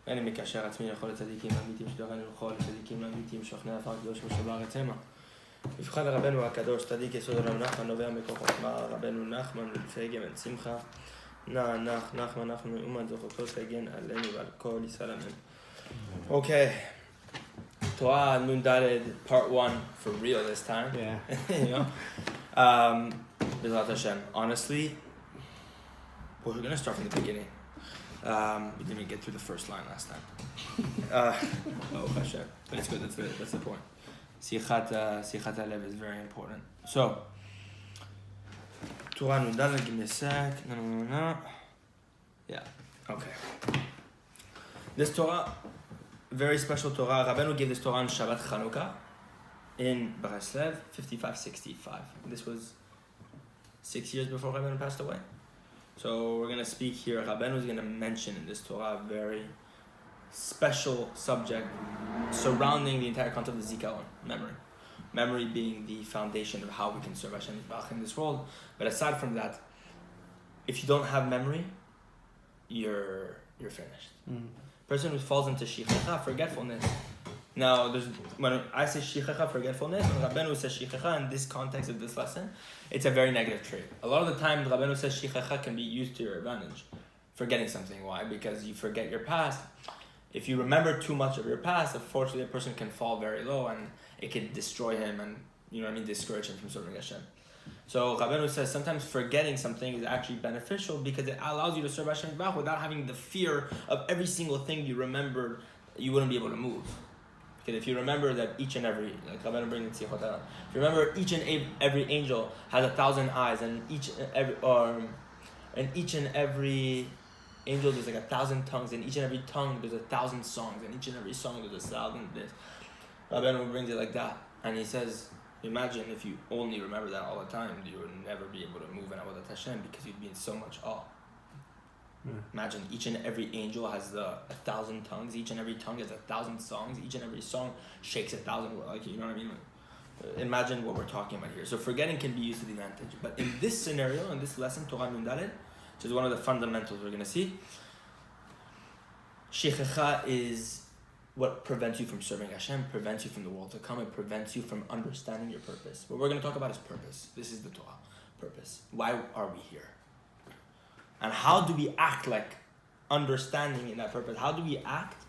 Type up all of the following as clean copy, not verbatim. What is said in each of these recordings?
ואני מקשר עצמי לכל הצדיקים האמיתיים שדורנו לכל הצדיקים האמיתיים שוכני עפר קדוש ושבר ארץ המה. מבחן רבנו הקדוש, צדיק יסוד עולם נחמן, נובע מכוח חוכמה, רבנו נחמן ולפי גמן שמחה. נחמן, אנחנו מאומן זוכותו תגן עלינו ועל כל ישראל אמן. Okay. Torah Nun Daled part 1 for real this time. Yeah. You know? B'ezrat Hashem. Honestly, we're going to start from the beginning. We didn't even get through the first line last time. Oh, Hashem. But it's good. That's the point. Sichat Alev is very important. So, Torah Nun Daled, give me a sec. No. Yeah. Okay. This Torah, very special Torah. Rabbeinu gave this Torah on Shabbat Chanukah in Breslev, 55-65. This was 6 years before Rabbeinu passed away. So we're going to speak here. Rabbeinu is going to mention in this Torah a very special subject surrounding the entire concept of zikaron, memory. Memory being the foundation of how we can serve Hashem in this world. But aside from that, if you don't have memory, you're finished. Person who falls into shichecha, forgetfulness. Now, when I say shichecha, forgetfulness, when Rabbeinu says shichecha in this context of this lesson, it's a very negative trait. A lot of the time, Rabbeinu says shichecha can be used to your advantage. Forgetting something. Why? Because you forget your past. If you remember too much of your past, unfortunately, a person can fall very low and it can destroy him and, discourage him from serving Hashem. So Rabbeinu says sometimes forgetting something is actually beneficial because it allows you to serve Hashem without having the fear of every single thing you remembered, you wouldn't be able to move. Because if you remember that each and every, like Rabbeinu brings in Tzich Torah, if you remember each and every angel has 1,000 eyes, and each and every angel there's like 1,000 tongues, and each and every tongue there's 1,000 songs, and each and every song there's 1,000 this. Rabbeinu brings it like that, and he says, imagine if you only remember that all the time, you would never be able to move in Avodat Hashem because you'd be in so much awe. Imagine each and every angel has 1,000 tongues, each and every tongue has 1,000 songs, each and every song shakes 1,000 words, you know what I mean? Imagine what we're talking about here. So forgetting can be used to the advantage. But in this scenario, in this lesson, Torah Nun Daled, which is one of the fundamentals we're going to see, Shechecha is what prevents you from serving Hashem, prevents you from the world to come, it prevents you from understanding your purpose. What we're going to talk about is purpose. This is the Torah, purpose. Why are we here? And how do we act like understanding in that purpose? How do we act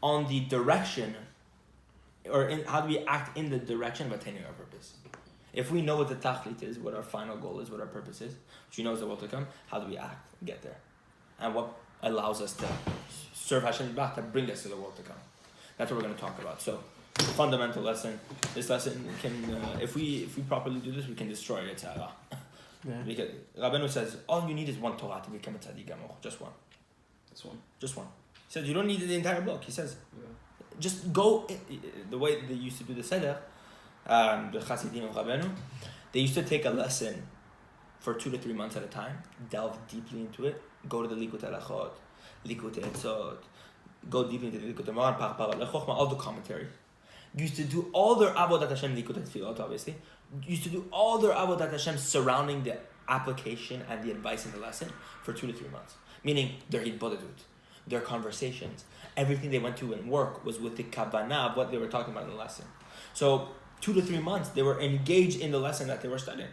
on the direction, how do we act in the direction of attaining our purpose? If we know what the tachlit is, what our final goal is, what our purpose is, which we know is the world to come, how do we act and get there? And what allows us to serve Hashem to bring us to the world to come? That's what we're going to talk about. So, fundamental lesson. This lesson can, if we properly do this, we can destroy it. Yeah. Because Rabbeinu says, all you need is one Torah to become a tzaddik gamor. Just one. Just one. He says, you don't need the entire book. He says, just go, the way they used to do the Seder, the Chassidim of Rabbeinu, they used to take a lesson for 2 to 3 months at a time, delve deeply into it, go to the Likut Halachot, Likut Etzot, go deeply into the Likut Moran, Parpara, Lechochma, all the commentaries. Used to do all their Avodat Hashem, Likut Tefillot, obviously, used to do all their Avodat Hashem surrounding the application and the advice in the lesson for 2 to 3 months. Meaning their hitbodedut, their conversations, everything they went to in work was with the kavanah of what they were talking about in the lesson. So 2 to 3 months, they were engaged in the lesson that they were studying.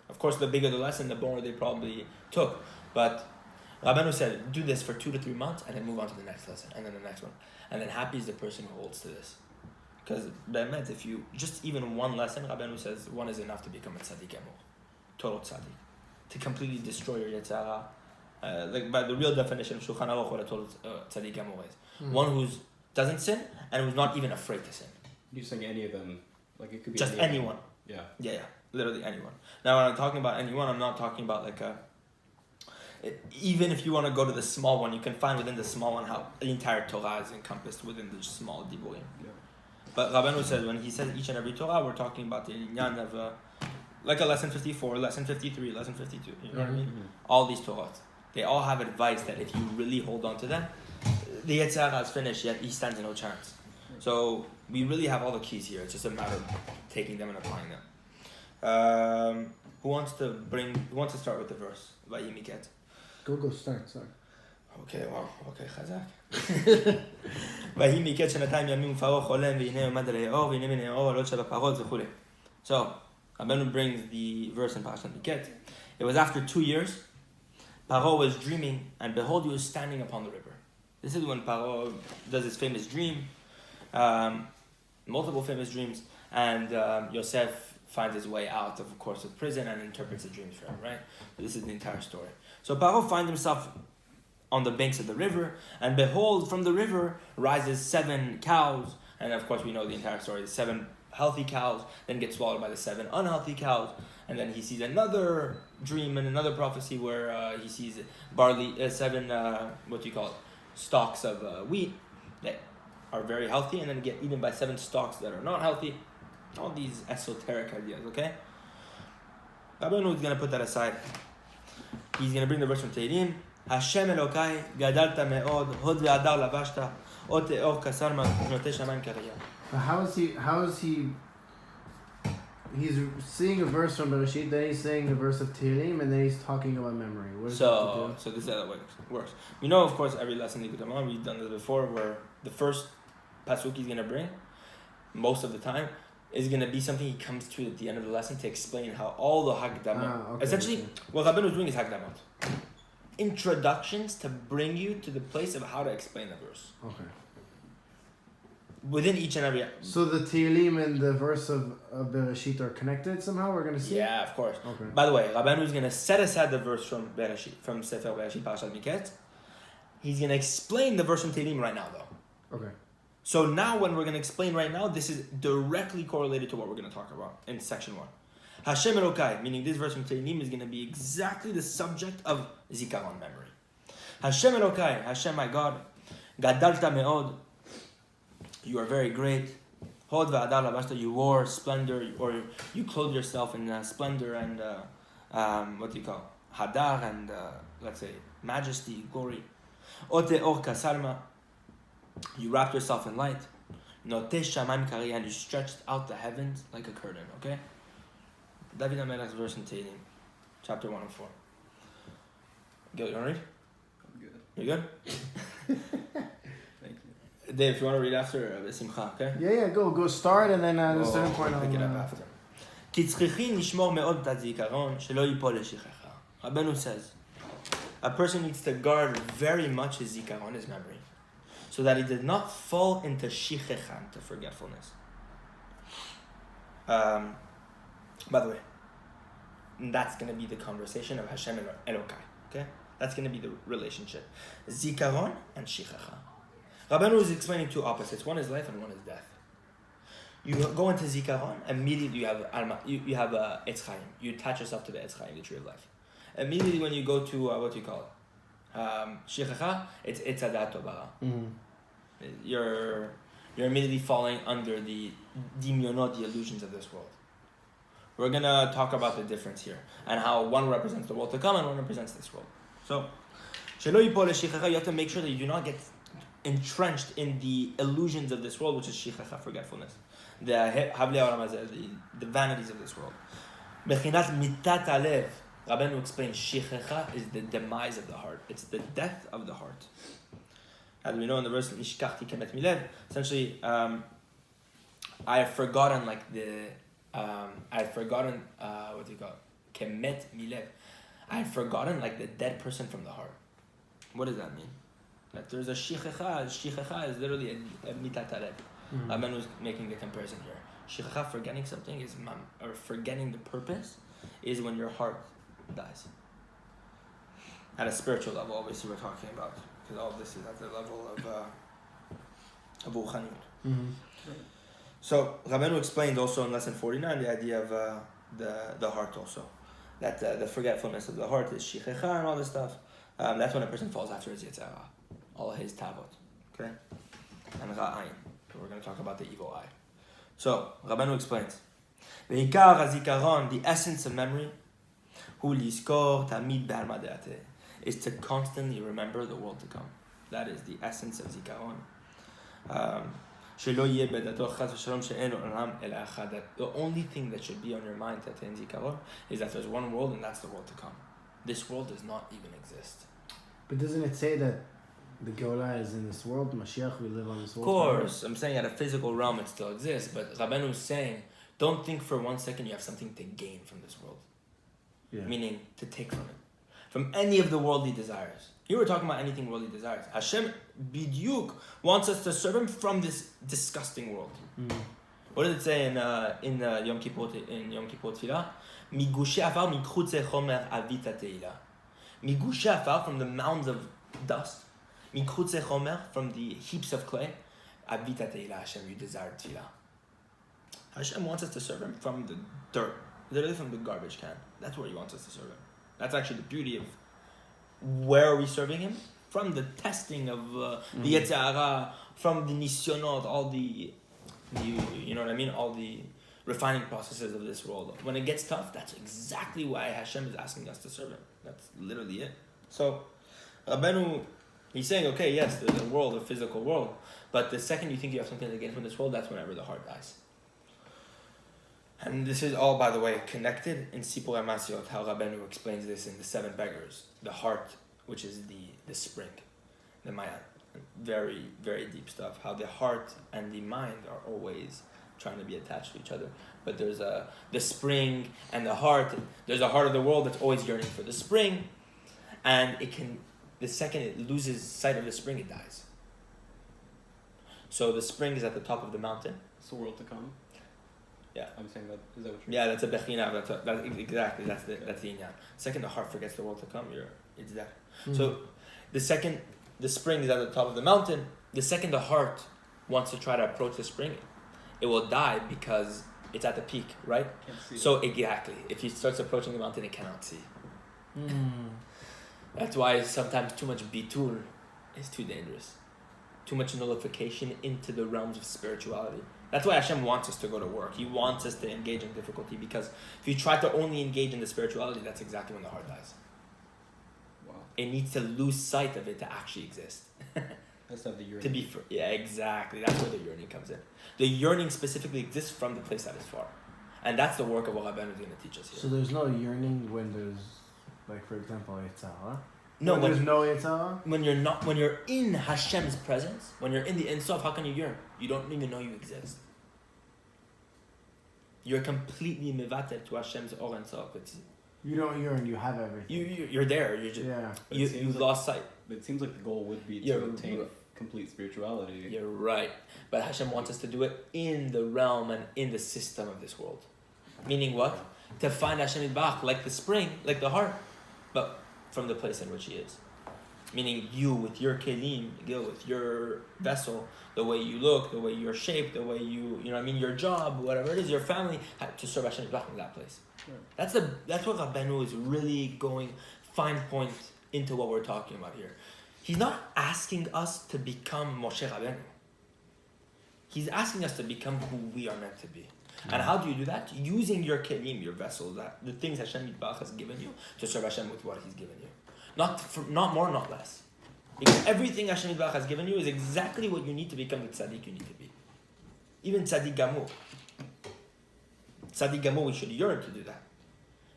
Of course, the bigger the lesson, the more they probably took. But Rabbeinu said, do this for 2 to 3 months and then move on to the next lesson and then the next one. And then happy is the person who holds to this. Because Be'emet, if you, just even one lesson, Rabbeinu says, one is enough to become a tzaddik gamor. Total tzaddik. To completely destroy your yetzara. By the real definition of Shulchan Aruch, what a total tzaddik gamor is. One who doesn't sin and who's not even afraid to sin. You're saying any of them? Like it could be just anyone. Yeah. Literally anyone. Now, when I'm talking about anyone, I'm not talking about even if you want to go to the small one, you can find within the small one how the entire Torah is encompassed within the small diburim. Yeah. But Rabbeinu says, when he says each and every Torah, we're talking about the inyan of like a lesson 54, lesson 53, lesson 52. You know what I mean? All these Torahs. They all have advice that if you really hold on to them, the Yetzirah is finished, yet he stands no chance. So we really have all the keys here. It's just a matter of taking them and applying them. Who wants to start with the verse? Vayimiket. Go start. Okay, wow. Okay, חזק. ויהי מקץ שנתיים ימים ופרעה חולם והנה עומד על היאור והנה מן היאור עולות 7 פרות וכולי. So, Rabbeinu brings the verse in Parashat Miketz. It was after 2 years. Paro was dreaming, and behold, he was standing upon the river. This is when Paro does his famous dream, multiple famous dreams, and Yosef finds his way out of course, of prison and interprets the dreams for him, right? So this is the entire story. So Paro finds himself on the banks of the river, and behold, from the river rises 7 cows, and of course we know the entire story, the 7 healthy cows then get swallowed by the 7 unhealthy cows, and then he sees another dream and another prophecy where he sees barley, 7 stalks of wheat that are very healthy, and then get eaten by 7 stalks that are not healthy. All these esoteric ideas, okay? Rabbeinu is going to put that aside. He's going to bring the verse from Tehillim. Hashem Elokai gadalta me'od hod ve'adar lavashta od te'or kasar ma'notei shamayim kariyah. How is he? He's seeing a verse from Bereshit, then he's saying a verse of Tehillim, and then he's talking about memory. What does that do? So this is how it works. We know, of course, every lesson we've done this before, where the first pasuk he's going to bring, most of the time, is going to be something he comes to at the end of the lesson to explain how all the Hagdamot. Essentially, what Rabbeinu is doing is Hagdamot. Introductions to bring you to the place of how to explain the verse. Okay. Within each and every... So the Tehillim and the verse of Bereshit are connected somehow? We're going to see? Yeah, of course. Okay. By the way, Rabbeinu is going to set aside the verse from Bereshit, from Sefer Bereshit, Parashat Miketz. He's going to explain the verse from Tehillim right now, though. Okay. So now when we're going to explain right now, this is directly correlated to what we're going to talk about in section 1. Hashem Elokai, meaning this verse from Tehillim is going to be exactly the subject of Zikaron, memory. Hashem Elokai, Hashem my God, Gadalta me'od, you are very great. Hod ve'adar lavashta, you wore splendor, or you clothed yourself in splendor and, Hadar and, let's say, majesty, glory. Ote or kasarma, you wrapped yourself in light. Notei shamayim kariyah, and you stretched out the heavens like a curtain, okay? David HaMelech's verse in Tehillim, chapter 1 and 4. You want to read? I'm good. You good? Thank you. Dave, if you want to read after, Simcha, okay? Yeah, go start, and then at a certain point I'll pick it up I'll... after. כי צריכים לשמור מאוד את הזיכרון, שלא ייפול לשכחה. Rabbeinu says, a person needs to guard very much his zikaron, his memory, so that he did not fall into shichecha, into forgetfulness. By the way, that's going to be the conversation of Hashem and Elokai, okay? That's going to be the relationship. Zikaron and shichecha. Rabbeinu is explaining 2 opposites. One is life and one is death. You go into Zikaron, immediately you have Alma, you have Etz Chaim. You attach yourself to the Etz Chaim, the tree of life. Immediately when you go to, Shichecha, it's Etzadat Tobara. You're immediately falling under the dimyonot, the illusions of this world. We're going to talk about the difference here, and how one represents the world to come and one represents this world. So, you have to make sure that you do not get entrenched in the illusions of this world, which is shichecha, forgetfulness. The vanities of this world. Rabbeinu explains Shichecha is the demise of the heart. It's the death of the heart. As we know in the verse, Nishkachti kemet milev, essentially, I have forgotten kemet milev. I have forgotten like the dead person from the heart. What does that mean? That there's a Shichecha. Shichecha is literally a mitat alev. Rabbeinu is making the comparison here. Shichecha, forgetting something, is or forgetting the purpose, is when your heart dies. At a spiritual level, obviously we're talking about, because all of this is at the level of Ruchaniyut. So Rabbeinu explained also in lesson 49 the idea of the heart also, that the forgetfulness of the heart is shichecha and all this stuff. That's when a person falls after his yitzhara, all his tavot, okay, and ra'ayin. We're going to talk about the evil eye. So Rabbeinu explains, ve'ikar hazikaron, the essence of memory, hu lizkor tamid be'alma de'ateh, is to constantly remember the world to come. That is the essence of zikaron. The only thing that should be on your mind to attain zikaron is that there's one world, and that's the world to come. This world does not even exist. But doesn't it say that the Geulah is in this world, Mashiach, we live on this Of world? course, I'm saying at a physical realm it still exists, but Rabbeinu is saying, don't think for 1 second you have something to gain from this world. Yeah. Meaning to take from it. From any of the worldly desires. Here we're talking about anything worldly desires. Hashem Bidyuk wants us to serve him from this disgusting world. What does it say in Yom Kippur Tefillah? Migushe afar mikrutze chomer avita teila. Migushe afar, from the mounds of dust. Mikrutze chomer, from the heaps of clay. Avita teila, Hashem, you desired tefillah. Hashem wants us to serve him from the dirt. Literally from the garbage can. That's where he wants us to serve him. That's actually the beauty of where are we serving him? From the testing of the Yetzer Hara, from the Nisyonot, all the, you know what I mean? All the refining processes of this world. When it gets tough, that's exactly why Hashem is asking us to serve him. That's literally it. So, Rabbeinu, he's saying, okay, yes, there's a world, a physical world, but the second you think you have something to gain from this world, that's whenever the heart dies. And this is all, by the way, connected in Sipur HaMasiot, how Rabbeinu explains this in the 7 beggars. The heart, which is the spring, the Maya. Very, very deep stuff. How the heart and the mind are always trying to be attached to each other. But there's the spring and the heart. There's a heart of the world that's always yearning for the spring. And the second it loses sight of the spring, it dies. So the spring is at the top of the mountain. It's the world to come. Yeah. I'm saying that. Is that what you're? Yeah, that's a bechina. Exactly. That's the inyan. Second, the heart forgets the world to come. It's there. So, the second, the spring is at the top of the mountain. The second, the heart wants to try to approach the spring, it will die because it's at the peak, right? Can't see So exactly, if he starts approaching the mountain, it cannot see. That's why sometimes too much bitul is too dangerous. Too much nullification into the realms of spirituality. That's why Hashem wants us to go to work. He wants us to engage in difficulty, because if you try to only engage in the spirituality, that's exactly when the heart dies. Wow. It needs to lose sight of it to actually exist. That's not the yearning. To be yeah, exactly. That's where the yearning comes in. The yearning specifically exists from the place that is far. And that's the work of what Rabbeinu is going to teach us here. So there's no yearning when there's, like, for example, Yetzer Hara? No, there's no Yetzer Hara? when you're in Hashem's presence, when you're in the Ein Sof, how can you yearn? You don't even know you exist. You're completely mevatel to Hashem's Or Ein Sof. You don't yearn, you have everything. You're there. You're just you lost sight. But it seems like the goal would be to attain complete spirituality. You're right, but Hashem wants us to do it in the realm and in the system of this world. Meaning what? To find Hashem Yitbarach, like the spring, like the heart, but from the place in which He is. Meaning you, with your kelim, Gil, with your vessel, the way you look, the way you're shaped, the way you know what I mean, your job, whatever it is, your family, to serve Hashem Yitbarach in that place. Right. That's what Rabbeinu is really going fine point into what we're talking about here. He's not asking us to become Moshe Rabbeinu. He's asking us to become who we are meant to be. And how do you do that? Using your kelim, your vessels, the things Hashem Yitbarach has given you, to serve Hashem with what He's given you. Not more, not less. Because everything Hashem Yitbarach has given you is exactly what you need to become the tzaddik you need to be. Even tzaddik gamur. Tzaddik gamur, we should yearn to do that.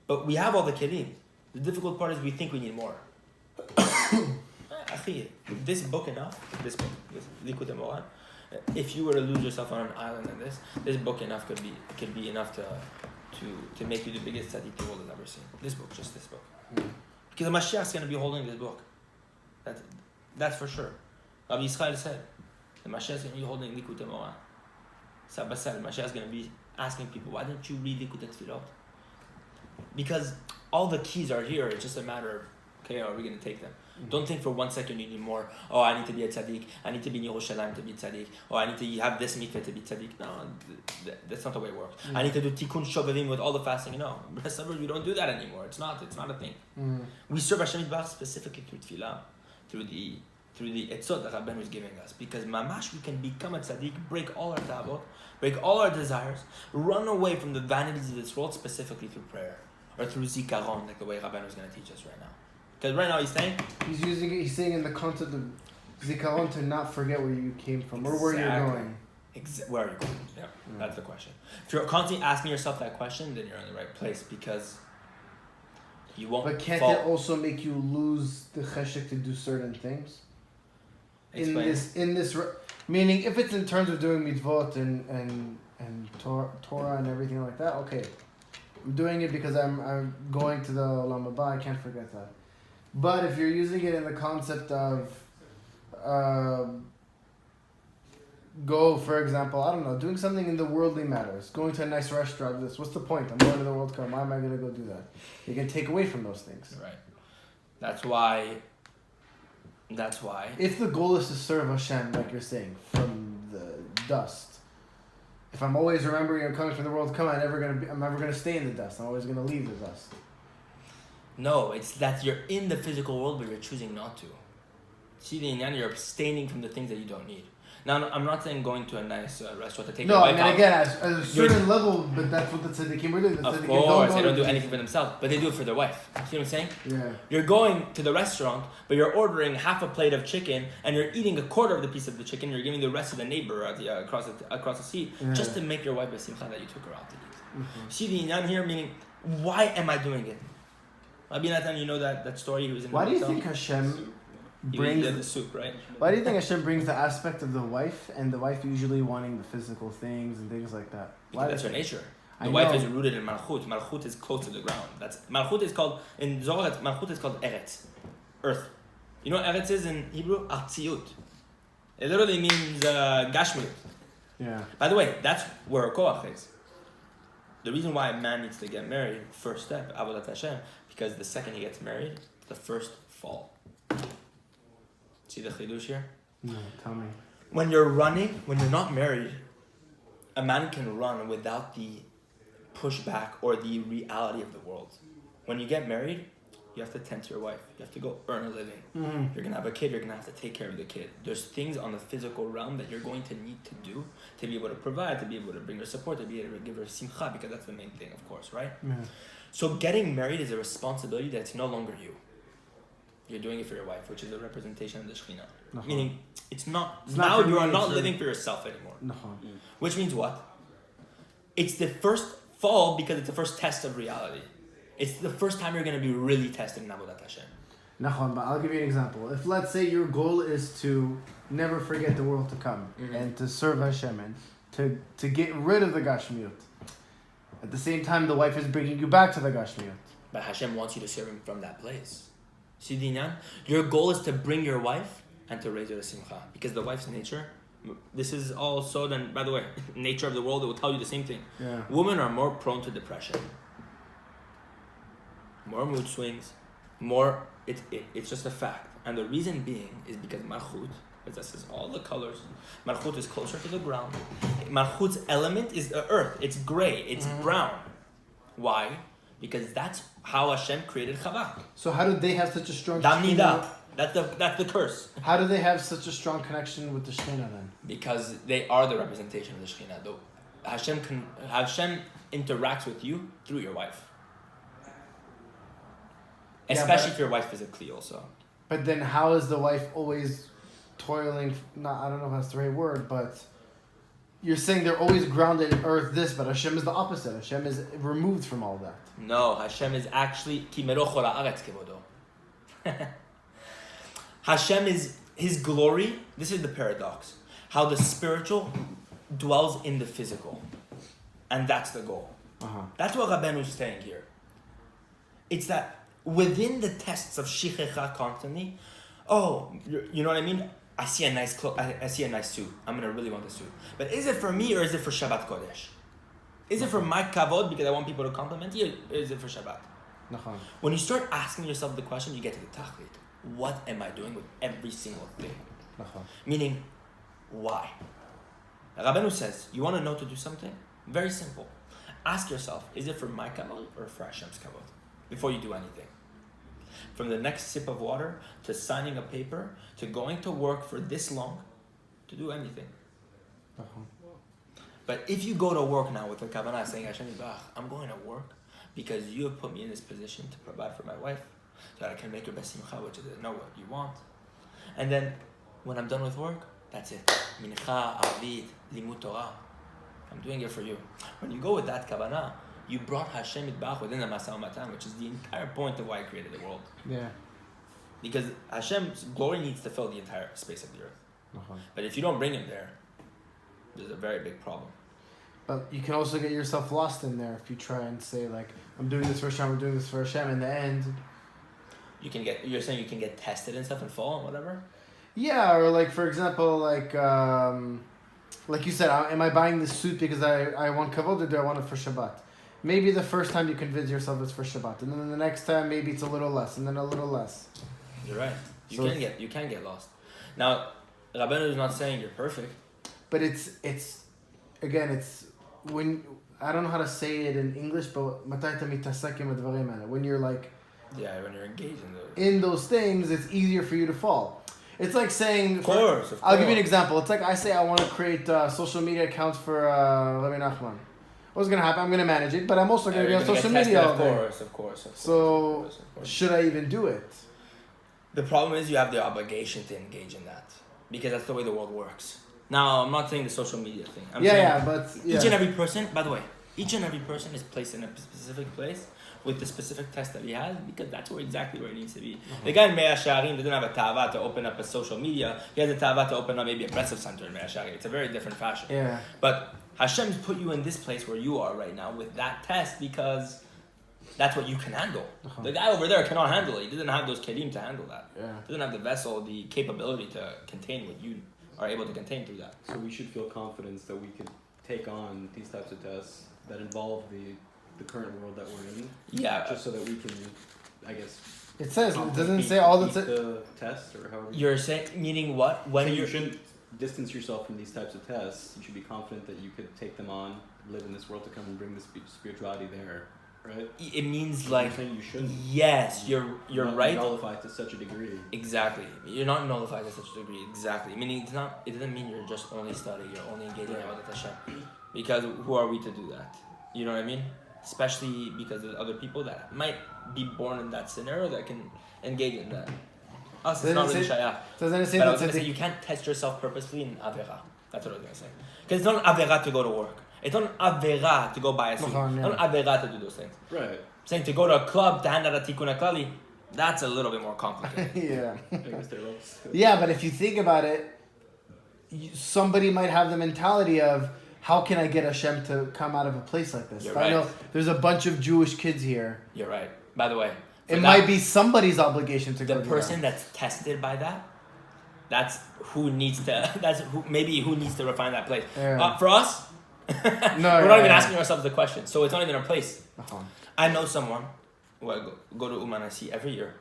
But we have all the kelim. The difficult part is we think we need more. This book enough, this Likutei Moharan, if you were to lose yourself on an island in this book enough could be enough to make you the biggest tzaddik the world has ever seen. This book, just this book. Because the Mashiach is going to be holding this book. That's for sure. Rabbi Yisrael said, the Mashiach is going to be holding Likutei Moharan. Saba said, the Mashiach is going to be asking people, why don't you read Likutei Tefillot? Because all the keys are here. It's just a matter of, okay, are we going to take them? Don't think for 1 second you need more. Oh, I need to be a tzaddik. I need to be in Yerushalayim to be tzaddik. Oh, I need to have this mikveh to be tzaddik. No, that's not the way it works. I need to do tikkun shovavim with all the fasting. No, we don't do that anymore. It's not a thing. We serve Hashem Yitbarach specifically through tefillah, through the etzot that Rabbeinu is giving us. Because mamash, we can become a tzaddik, break all our tavot, break all our desires, run away from the vanities of this world specifically through prayer. Or through zikaron, like the way Rabbeinu is going to teach us right now. Because right now he's saying... He's saying in the concept of zikaron to not forget where you came from or where you're going. Where are you going? Yeah, that's the question. If you're constantly asking yourself that question, then you're in the right place, because You won't. But can't fall. it also make you lose the cheshek to do certain things? Explain. Meaning, if it's in terms of doing mitzvot and Torah and everything like that, okay, I'm doing it because I'm going to the Olam Haba. I can't forget that. But if you're using it in the concept of go, for example, I don't know, doing something in the worldly matters, going to a nice restaurant, what's the point? I'm going to the World Cup. Why am I going to go do that? You can take away from those things. Right. That's why. If the goal is to serve Hashem, like you're saying, from the dust, if I'm always remembering I'm coming from the World Cup, I'm never gonna stay in the dust. I'm always gonna leave the dust. No, it's that you're in the physical world, but you're choosing not to. See the inyan, you're abstaining from the things that you don't need. Now, I'm not saying going to a nice restaurant to take your wife out. Again, at a certain level, but that's what the tzaddikim were doing. Of course, they don't do anything for themselves, but they do it for their wife. See what I'm saying? Yeah. You're going to the restaurant, but you're ordering half a plate of chicken, and you're eating a quarter of the piece of the chicken. You're giving the rest to the neighbor across the seat, just to make your wife a simcha that you took her out to eat. Mm-hmm. See the inyan here, meaning, why am I doing it? Rabbi Natan, you know that story? He was in Why the do you hotel? think Hashem He brings did the soup, right? Why do you think Hashem brings the aspect of the wife and the wife usually wanting the physical things and things like that? Why? Because that's her nature. The I wife know. is rooted in Malchut. Malchut is close to the ground. Malchut is called in Zohar. Malchut is called Eretz, earth. You know what Eretz is in Hebrew? Artziut. It literally means Gashmiut. Yeah. By the way, that's where a koach is. The reason why a man needs to get married, first step, Avodat Hashem, because the second he gets married, the first fall. See the chidush here? No, tell me. When you're not married, a man can run without the pushback or the reality of the world. When you get married, you have to tend to your wife. You have to go earn a living. Mm-hmm. You're going to have a kid, you're going to have to take care of the kid. There's things on the physical realm that you're going to need to do to be able to provide, to be able to bring her support, to be able to give her simcha, because that's the main thing, of course, right? Yeah. So getting married is a responsibility that's no longer you. You're doing it for your wife, which is a representation of the Shekhinah. No. Meaning, it's not not for you are me, not it's living for yourself anymore. No. Which means what? It's the first fall because it's the first test of reality. It's the first time you're going to be really tested in Avodat Hashem. Nachon, but I'll give you an example. If let's say your goal is to never forget the world to come and to serve Hashem and to get rid of the Gashmiut, at the same time the wife is bringing you back to the Gashmiut. But Hashem wants you to serve Him from that place. See, Dinyan? Your goal is to bring your wife and to raise her to simcha. Because the wife's nature, this is all so then, by the way, nature of the world, it will tell you the same thing. Yeah. Women are more prone to depression. More mood swings, more, it's just a fact. And the reason being is because Malchut, as that says all the colors, Malchut is closer to the ground. Malchut's element is the earth. It's gray, it's brown. Why? Because that's how Hashem created Chava. So how do they have such a strong Damnida. That's the curse. How do they have such a strong connection with the Shekhinah then? Because they are the representation of the Shekhinah. Though Hashem interacts with you through your wife. Especially if your wife is a Kli also. But then how is the wife always toiling, I don't know if that's the right word, but you're saying they're always grounded in earth this, but Hashem is the opposite. Hashem is removed from all that. No, Hashem is actually Ki meroch ol haaretz kevodo. Hashem is His glory. This is the paradox. How the spiritual dwells in the physical. And that's the goal. That's what Rabbeinu is saying here. It's that within the tests of shichecha constantly, you know what I mean? I see a nice I see a nice suit. I'm gonna really want the suit. But is it for me or is it for Shabbat Kodesh? Is it for my kavod because I want people to compliment you, or is it for Shabbat? When you start asking yourself the question, you get to the tachlit. What am I doing with every single thing? Meaning, why? Rabbeinu says, you want to know to do something? Very simple. Ask yourself, is it for my kavod or for Hashem's kavod? Before you do anything. From the next sip of water, to signing a paper, to going to work for this long, to do anything. But if you go to work now with a kavanah saying, Hashem Yibach, I'm going to work because you have put me in this position to provide for my wife, so that I can make your best simcha, which is to know what you want. And then, when I'm done with work, that's it. Mincha, Avid, Limud Torah. I'm doing it for you. When you go with that kavanah, You brought Hashem Yitbarach within the Masa Matan, which is the entire point of why He created the world. Yeah. Because Hashem's glory needs to fill the entire space of the earth. But if you don't bring Him there, there's a very big problem. But you can also get yourself lost in there if you try and say like, I'm doing this for Hashem, I'm doing this for Hashem. In the end, you're saying you can get tested and stuff and fall and whatever? Yeah, or like for example, like you said, am I buying this suit because I want kavod or do I want it for Shabbat? Maybe the first time you convince yourself it's for Shabbat, and then the next time maybe it's a little less, and then a little less. You're right. You can get lost. Now, Rabbeinu is not saying you're perfect. But it's when I don't know how to say it in English, but when you're like when you're engaged in those things, it's easier for you to fall. It's like saying, of course. I'll give you an example. It's like I say I want to create social media accounts for Rabbi Nachman. What's going to happen? I'm going to manage it, but I'm also going to be on social media all day. Of course. So, should I even do it? The problem is you have the obligation to engage in that. Because that's the way the world works. Now, I'm not saying the social media thing. Each and every person, by the way, each and every person is placed in a specific place with the specific test that he has, because that's exactly where he needs to be. The guy in Mea Shearim doesn't have a tava to open up a social media. He has a tava to open up maybe a breath center in Mea Shearim. It's a very different fashion. Yeah. But Hashem's put you in this place where you are right now with that test because that's what you can handle. The guy over there cannot handle it. He doesn't have those kelim to handle that. Yeah. He doesn't have the vessel, the capability to contain what you are able to contain through that. So we should feel confidence that we could take on these types of tests that involve the current world that we're in. Yeah. Just so that we can, I guess. It says, it doesn't say all the test or however. You're saying, meaning what? When you shouldn't distance yourself from these types of tests. You should be confident that you could take them on, live in this world to come and bring the spirituality there, right? It means like. You're saying you shouldn't. Yes, you're right. Nullified to such a degree. Exactly. You're not nullified to such a degree. Exactly. Meaning it doesn't mean you're just only studying. You're only engaging in Avodat Hashem. Because who are we to do that? You know what I mean? Especially because there's other people that might be born in that scenario that can engage in that. Us, it's not really shayach. Doesn't it say but I was going to say, you can't test yourself purposefully in Avera. That's what I was going to say. Because it's not an Avera to go to work. It's not an Avera to go buy a suit. It's not an Avera to do those things. Right. Saying to go to a club to hand out a tikkun akali, that's a little bit more complicated. Yeah. Yeah, but if you think about it, somebody might have the mentality of, how can I get Hashem to come out of a place like this? You're right. I know there's a bunch of Jewish kids here. You're right. By the way, it might be somebody's obligation to go. The person that's tested by that, that's who needs to. That's who needs to refine that place. Yeah. For us, we're not even asking ourselves the question, so it's not even a place. I know someone who I go to Umanasi every year,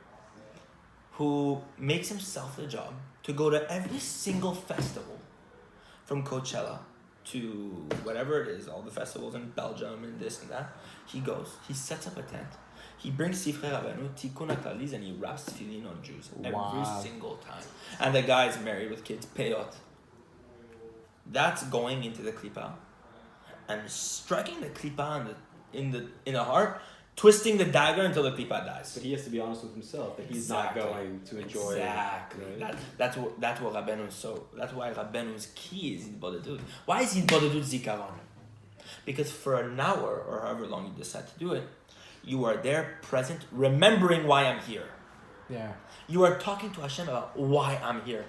who makes himself the job to go to every single festival, from Coachella to whatever it is, all the festivals in Belgium and this and that. He goes, he sets up a tent, he brings Sifrei Rabbeinu, Tikkun HaKlalis, and he wraps tefillin on Jews every single time. And the guy's married with kids, peyot. That's going into the klipa and striking the klipa in the heart, twisting the dagger until the klipa dies. But he has to be honest with himself that he's not going to enjoy it. Exactly. Right? That's what Rabbeinu is so. That's why Rabbeinu's key is Hitbodedut. Why is Hitbodedut Zikaron? Because for an hour or however long you decide to do it, you are there present, remembering why I'm here. Yeah. You are talking to Hashem about why I'm here.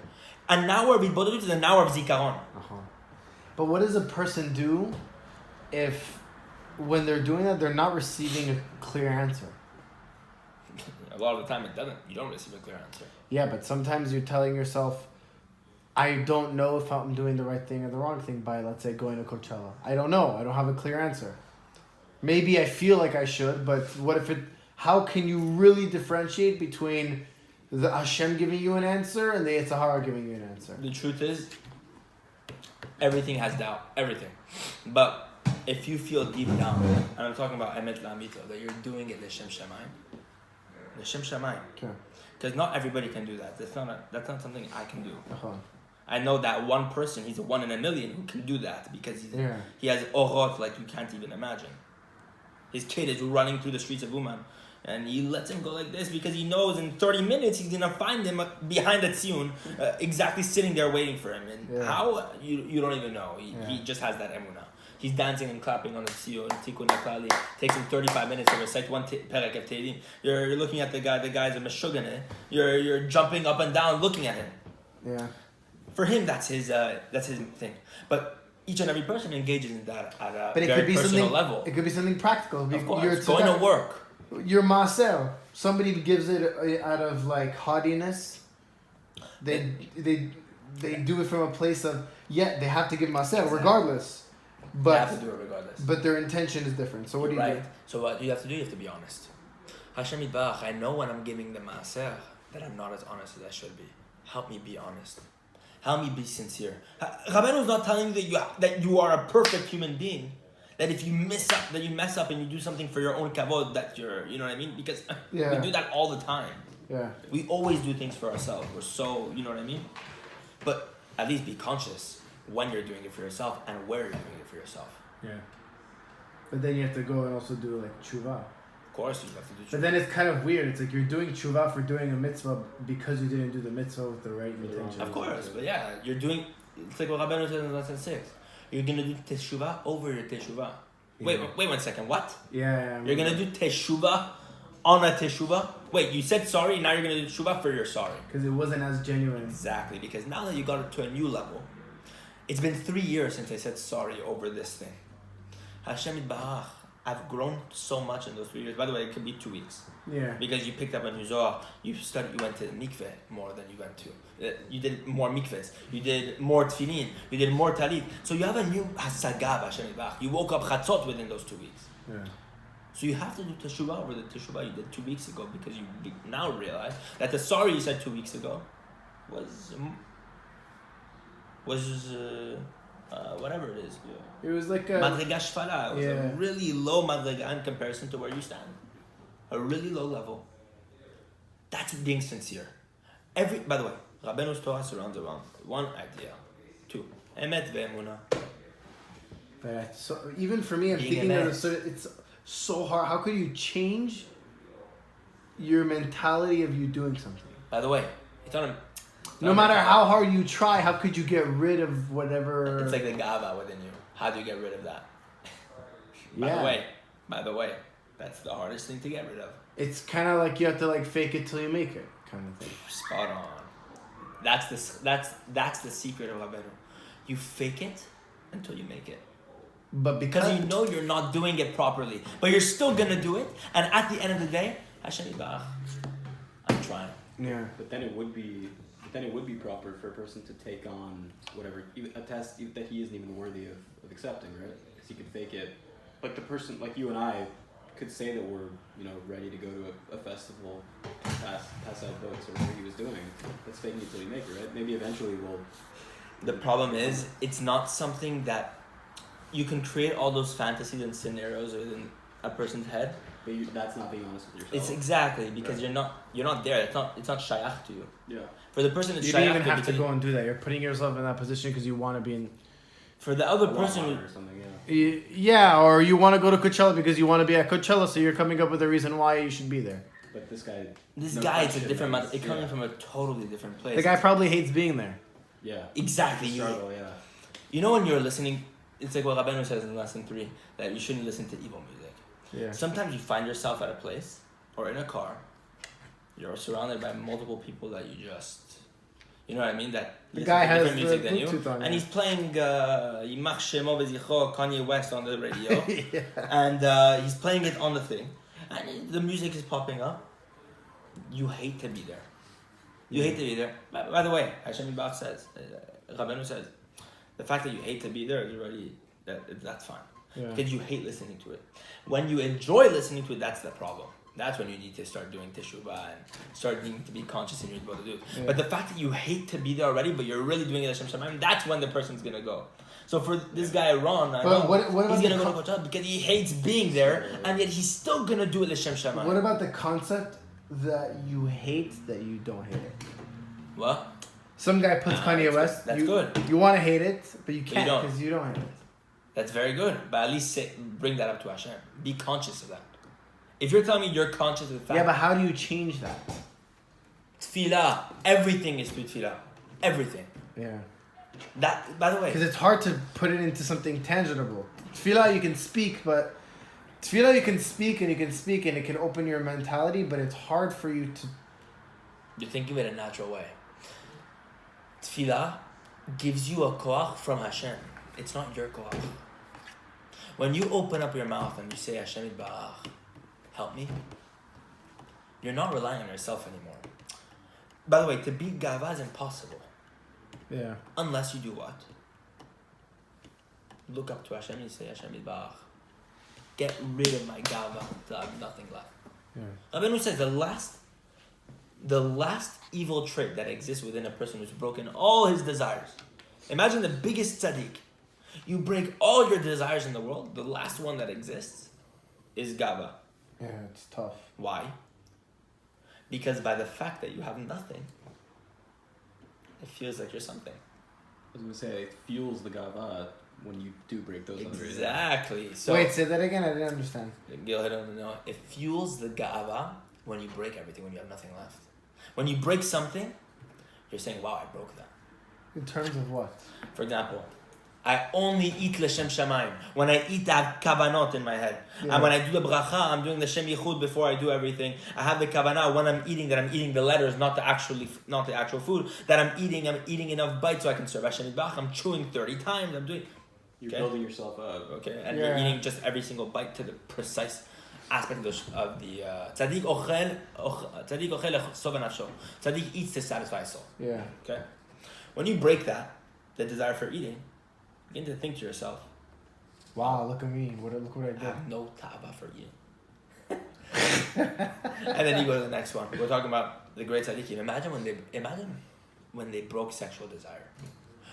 An hour of Hitbodedut is an hour of Zikaron. But what does a person do if, when they're doing that, they're not receiving a clear answer? A lot of the time it doesn't. You don't receive a clear answer. Yeah, but sometimes you're telling yourself, I don't know if I'm doing the right thing or the wrong thing by, let's say, going to Coachella. I don't know. I don't have a clear answer. Maybe I feel like I should, but what if how can you really differentiate between the Hashem giving you an answer and the Yitzhahara giving you an answer? The truth is, everything has doubt. Everything. But if you feel deep down, and I'm talking about Emet Lamito, that you're doing it L'Shem Shamayim. L'Shem Shamayim. Because not everybody can do that. That's not something I can do. I know that one person, he's a 1 in a million who can do that because he has orot like you can't even imagine. His kid is running through the streets of Uman And he lets him go like this because he knows in 30 minutes he's gonna find him behind the tziyun, exactly sitting there waiting for him. And how you don't even know. He just has that emunah. He's dancing and clapping on the tziyun. Tikkun Naklali takes him 35 minutes to recite one perek of Tehillim. You're looking at the guy. The guy's a meshugane. You're jumping up and down looking at him. Yeah. For him, that's his thing. But each and every person engages in that at a But it very could be personal something. level. It could be something practical. Of course, going to work. Your maaser. Somebody gives it out of like haughtiness. They do it from a place of they have to give maaser regardless. But you have to do it regardless. But their intention is different. So what do you do? So what you have to do? You have to be honest. Hashem Yitbarach, I know when I'm giving the maaser that I'm not as honest as I should be. Help me be honest. Help me be sincere. Rabbeinu is not telling you that you are a perfect human being. That if you mess up and you do something for your own kavod, that you're, you know what I mean? Because we do that all the time. Yeah. We always do things for ourselves. We're so, you know what I mean? But at least be conscious when you're doing it for yourself and where you're doing it for yourself. Yeah. But then you have to go and also do like tshuva. Of course you have to do tshuva. But then it's kind of weird. It's like you're doing tshuva for doing a mitzvah because you didn't do the mitzvah with the right intention. Of course, but you're doing, it's like what Rabbeinu says in lesson 6. You're going to do teshuvah over your teshuvah. Wait 1 second, what? Yeah. You're going to do teshuvah on a teshuvah? Wait, you said sorry, now you're going to do teshuvah for your sorry. Because it wasn't as genuine. Exactly, because now that you got it to a new level, it's been 3 years since I said sorry over this thing. Hashem Yitbarach, I've grown so much in those 3 years. By the way, it could be 2 weeks. Yeah. Because you picked up a new zohar, you went to mikveh more than you went to. You did more mikvehs, you did more tefillin, you did more talit. So you have a new hasagah Hashem Yitbarach. You woke up chatzot within those 2 weeks. Yeah. So you have to do teshuvah over the teshuvah you did 2 weeks ago because you now realize that the sorry you said 2 weeks ago was whatever it is. It was like a Madriga shfala. It was a really low madriga in comparison to where you stand. A really low level. That's being sincere. By the way, Rabbeinu's Torah surrounds around one idea. 2. Emet ve'emunah. But so even for me, I'm Being thinking an that it's so hard. How could you change your mentality of you doing something? By the way, it's on a... No matter how hard you try, how could you get rid of whatever... It's like the gava within you. How do you get rid of that? Yeah. By the way, that's the hardest thing to get rid of. It's kind of like you have to like fake it till you make it kind of thing. Spot on. That's the secret of Rabbeinu. You fake it until you make it. But Because you know you're not doing it properly. But you're still going to do it. And at the end of the day, Hashem Yitbarach, I'm trying. Yeah. But then it would be proper for a person to take on whatever, a test that he isn't even worthy of accepting, right? Because he could fake it. Like the person, like you and I, could say that we're, ready to go to a festival, pass out books or whatever he was doing. That's faking it till you make it, right? Maybe eventually we'll... The problem is, it's not something that you can create all those fantasies and scenarios within a person's head. But that's not being honest with yourself. It's exactly because you're not there. It's not shayach to you. Yeah. For the person, it's You shayach don't even to have to because go and do that. You're putting yourself in that position because you want to be in... for the other person, or something, Yeah, or you want to go to Coachella because you want to be at Coachella, so you're coming up with a reason why you should be there. But this guy... it's a different matter. It comes from a totally different place. The guy probably hates being there. Yeah. Exactly. Struggle, yeah. You know when you're listening, it's like what Rabbeinu says in lesson 3, that you shouldn't listen to evil music. Yeah. Sometimes you find yourself at a place or in a car, you're surrounded by multiple people that you just, you know what I mean? That the guy has different music the than you, Bluetooth on, and he's playing Yimach Shemo V'Zichro, Kanye West on the radio, yeah. and he's playing it on the thing, and the music is popping up. You hate to be there. You hate to be there. By the way, Hashem Yitbarach says, Rabbeinu says, the fact that you hate to be there is already, that's fine. Yeah. Because you hate listening to it. When you enjoy listening to it, that's the problem. That's when you need to start doing teshuvah and start needing to be conscious in what to do. Yeah. But the fact that you hate to be there already, but you're really doing it Hashem Shamayim, that's when the person's gonna go. So for this guy Ron, he's gonna go to Coachella because he hates being there, and yet he's still gonna do it Hashem Shamayim. What about the concept that you hate that you don't hate it? What? Some guy puts Kanye West. That's good. You want to hate it, but you can't don't. because you don't hate it. That's very good. But at least bring that up to Hashem. Be conscious of that. If you're telling me you're conscious of the fact... Yeah, but how do you change that? Tefillah. Everything is through tefillah. Everything. Yeah. That, by the way... Because it's hard to put it into something tangible. Tefillah you can speak, but... Tefillah you can speak and it can open your mentality, but it's hard for you to... You think of it in a natural way. Tefillah gives you a koach from Hashem. It's not your koach. When you open up your mouth and you say, Hashem Yitbarach, help me, you're not relying on yourself anymore. By the way, to beat gava is impossible. Yeah. Unless you do what? Look up to Hashem and say, Hashem Yitbarach, get rid of my gava till I have nothing left. Yeah. Rabbeinu says the last evil trait that exists within a person who's broken all his desires. Imagine the biggest tzaddik. You break all your desires in the world, the last one that exists is gava. Yeah, it's tough. Why? Because by the fact that you have nothing, it feels like you're something. I was going to say, it fuels the gava when you do break those other areas. Exactly. So wait, say that again? I didn't understand. Go ahead and know. It fuels the gava when you break everything, when you have nothing left. When you break something, you're saying, wow, I broke that. In terms of what? For example, I only eat l'shem shamayim. When I eat, I have kavanot in my head. Yeah. And when I do the bracha, I'm doing the shem yichud before I do everything. I have the kavanah when I'm eating, that I'm eating the letters, not the actual food. That I'm eating enough bites so I can serve Hashem Yitbarach. I'm chewing 30 times. You're building yourself up. Okay, and Yeah. you're eating just every single bite to the precise aspect of the tzaddik ochel sov nafsho. Tzaddik eats to satisfy his soul. Yeah. Okay, when you break that, the desire for eating, you begin to think to yourself, Wow, look at me. Look what I I did. have no tava for eating. And then you go to the next one. We're talking about the great tzaddikim. Imagine when they broke sexual desire,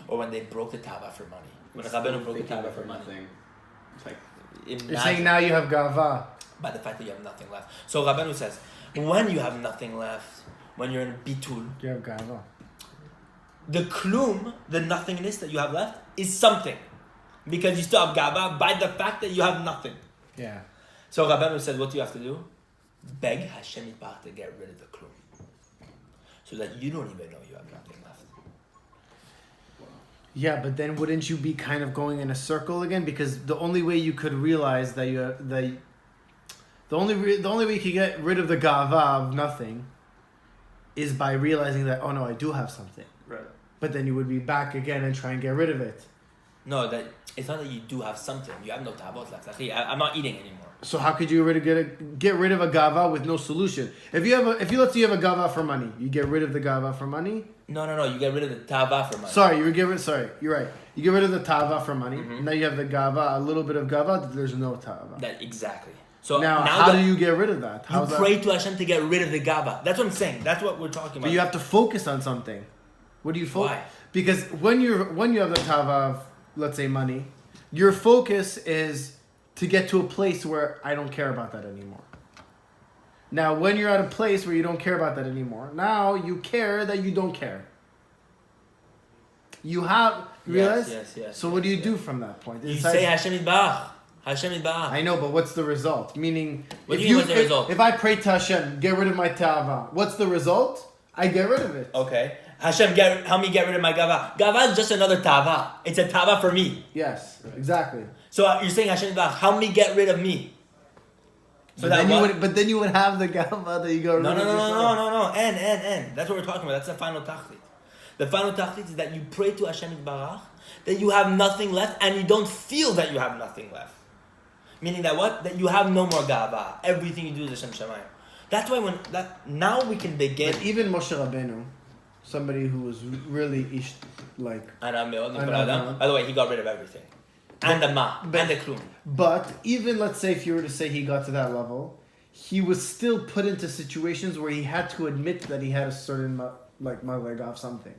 or when they broke the tava for money. When Rabbeinu broke the tava for money. It's like, You're saying now you have gava. By the fact that you have nothing left. So Rabbeinu says, when you have nothing left, when you're in bitul, You have gava. the klum, the nothingness that you have left, is something. Because you still have gava by the fact that you have nothing. Yeah. So Rabbeinu said, what do you have to do? Beg Hashem Yitbarach to get rid of the klum. So that you don't even know you have nothing left. Yeah, but then wouldn't you be kind of going in a circle again? Because the only way you could realize that the only way you could get rid of the gava of nothing is by realizing that, oh no, I do have something. Right. But then you would be back again and try and get rid of it. No, that it's not that you do have something. You have no tavot left. I'm not eating anymore. So how could you get rid of a gava with no solution? If let's say you have a gava for money, you get rid of the gava for money. No. You get rid of the tava for money. Sorry, you're right. You get rid of the tava for money. Mm-hmm. Now you have the gava, a little bit of gava. There's no tava. That exactly. So now how do you get rid of that? You pray to Hashem to get rid of the gava. That's what I'm saying. That's what we're talking about. But you have to focus on something. What do you focus? Why? Because when you have the tava of, let's say, money, your focus is to get to a place where I don't care about that anymore. Now, when you're at a place where you don't care about that anymore, now you care that you don't care. You have realize. Yes. So what do you do from that point? You say Hashem Yitbarach. Hashem Yitbarach. I know, but what's the result? Meaning, What do you mean what's the result? If I pray to Hashem, get rid of my tava, what's the result? I get rid of it. Okay. Hashem, help me get rid of my gava. Gava is just another tava. It's a tava for me. Yes, exactly. So you're saying Hashem Yitbarach, help me get rid of me. So But then you would have the gava that you got rid of yourself. No. And. That's what we're talking about. That's the final tachlit. The final tachlit is that you pray to Hashem Yitbarach, that you have nothing left, and you don't feel that you have nothing left. Meaning that what? That you have no more gava. Everything you do is Hashem Shamayim. That's why now we can begin. But even Moshe Rabbeinu, somebody who was really by the way, he got rid of everything. And the and the klum. But even let's say if you were to say he got to that level, he was still put into situations where he had to admit that he had a certain malag of something.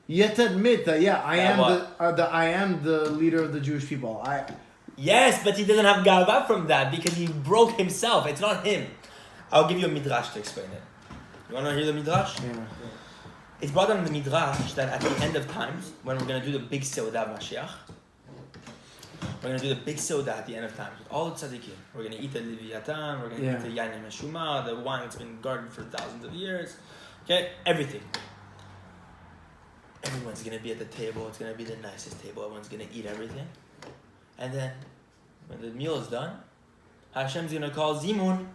You have to admit that I am the leader of the Jewish people. Yes, but he doesn't have gava from that because he broke himself. It's not him. I'll give you a midrash to explain it. You want to hear the midrash? Yeah. It's brought down in the midrash that at the end of times, when we're going to do the big Seudah of Mashiach, We're going to do the big soda at the end of time with all the tzaddikim. We're going to eat the Leviathan. We're going to eat the Yain Meshuma, the wine that's been guarded for thousands of years. Okay? Everything. Everyone's going to be at the table. It's going to be the nicest table. Everyone's going to eat everything. And then, when the meal is done, Hashem's going to call Zimun.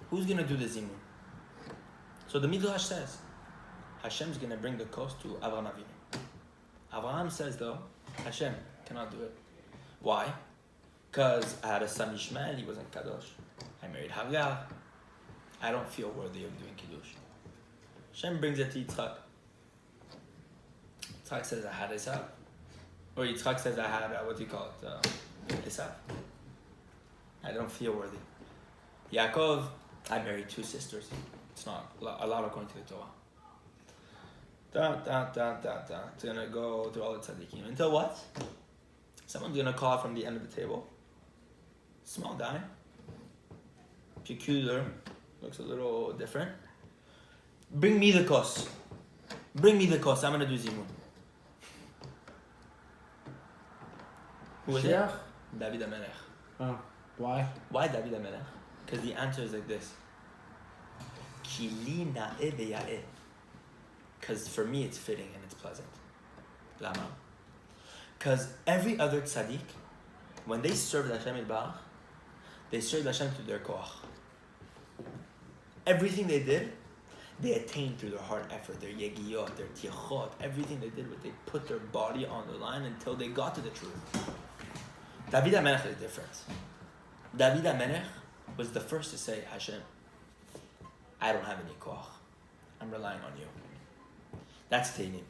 Who's going to do the Zimun? So the Midrash says, Hashem's going to bring the cost to Avraham Avinu. Avraham says, though, Hashem cannot do it. Why? Because I had a son Ishmael, he wasn't Kadosh. I married Hagar. I don't feel worthy of doing Kiddush. Hashem brings it to Yitzchak. Yitzchak says, I had Esav. Or Yitzchak says, I had, Esav. I don't feel worthy. Yaakov, I married 2 sisters. It's not allowed according to the Torah. It's gonna go through all the tzaddikim. Until what? Someone's gonna call from the end of the table. Small guy. Peculiar. Looks a little different. Bring me the kos. Bring me the kos. I'm gonna do zimun. Who is it? David HaMelech. Oh, why? Why David HaMelech? Because the answer is like this. Ki li na'eh ve'ya'eh. Because for me it's fitting and it's pleasant. Lama. Because every other tzaddik, when they served Hashem Yitbarach, they served Hashem through their koach. Everything they did, they attained through their hard effort, their yegiyot, their tiachot. Everything they did was they put their body on the line until they got to the truth. David HaMelech is different. David HaMelech was the first to say, Hashem, I don't have any koach. I'm relying on you. That's Tehillim.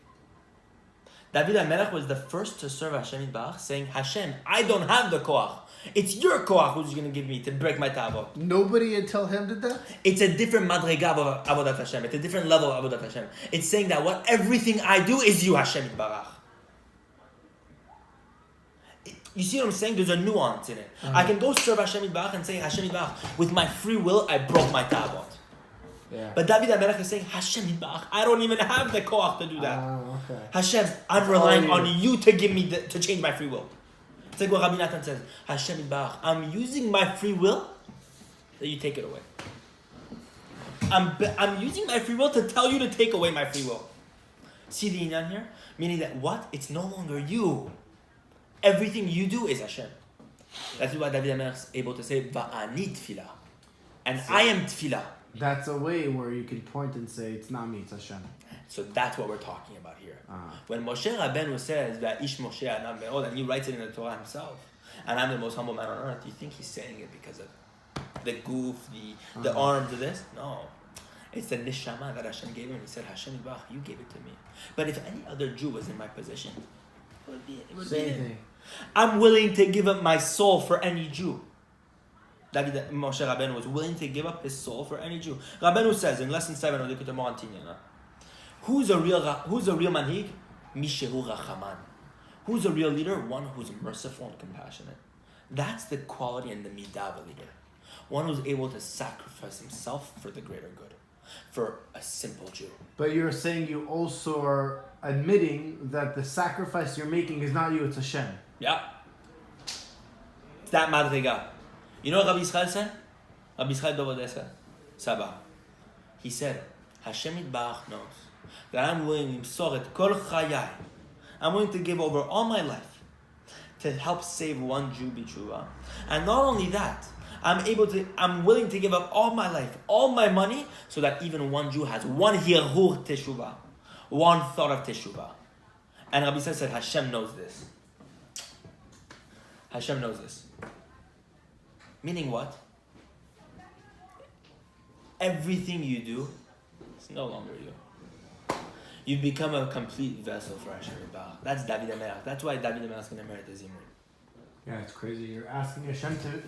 David HaMelech was the first to serve Hashem Yitbarach, saying, Hashem, I don't have the koach. It's your koach who's going to give me to break my tavot. Nobody until him did that? It's a different madrega of Avodat Hashem. It's a different level of Avodat Hashem. It's saying that everything I do is you, Hashem Yitbarach. You see what I'm saying? There's a nuance in it. I can go serve Hashem Yitbarach and say, Hashem Yitbarach, with my free will, I broke my tavot. Yeah. But David HaMelech is saying, Hashem Yitbarach, I don't even have the koach to do that. Okay. Hashem, I'm relying on you to give me to change my free will. It's like what Rabbi Natan says, Hashem Yitbarach, I'm using my free will, that you take it away. I'm using my free will to tell you to take away my free will. See the inyan here? Meaning that what? It's no longer you. Everything you do is Hashem. That's why David HaMelech is able to say, Va'ani tefillah. And so, I am tefillah. That's a way where you can point and say, it's not me, it's Hashem. So that's what we're talking about here. When Moshe Rabbeinu says, Va'ish Moshe Anav Me'od, and he writes it in the Torah himself, and I'm the most humble man on earth, do you think he's saying it because of the goof, the arms of this? No. It's the neshama that Hashem gave him. He said, Hashem Yitbarach, you gave it to me. But if any other Jew was in my position, it would be Same thing. I'm willing to give up my soul for any Jew. Moshe Rabbeinu was willing to give up his soul for any Jew. Rabbeinu says in lesson 7 of the Ketubah Antinya, who's a real manhig? Mishehu rachaman. Who's a real leader? One who's merciful and compassionate. That's the quality and the midah of a leader. One who's able to sacrifice himself for the greater good, for a simple Jew. But you're saying you also are admitting that the sacrifice you're making is not you, it's Hashem. Yeah. It's that madriga. You know what Rabbi Yisrael said? Rabbi Yisrael Dovodesa, Saba. He said, Hashem Yitbarach knows that I'm willing to imsor et kol chayai. I'm willing to give over all my life to help save one Jew b'tshuva. And not only that, I'm willing to give up all my life, all my money, so that even one Jew has one hirhur teshuvah, one thought of teshuvah. And Rabbi Yisrael said, Hashem knows this. Hashem knows this. Meaning what? Everything you do is no longer you. You become a complete vessel for Hashem Yitbarach. That's David HaMelech. That's why David HaMelech is going to merit the Zimun. Yeah, it's crazy. You're asking Hashem to...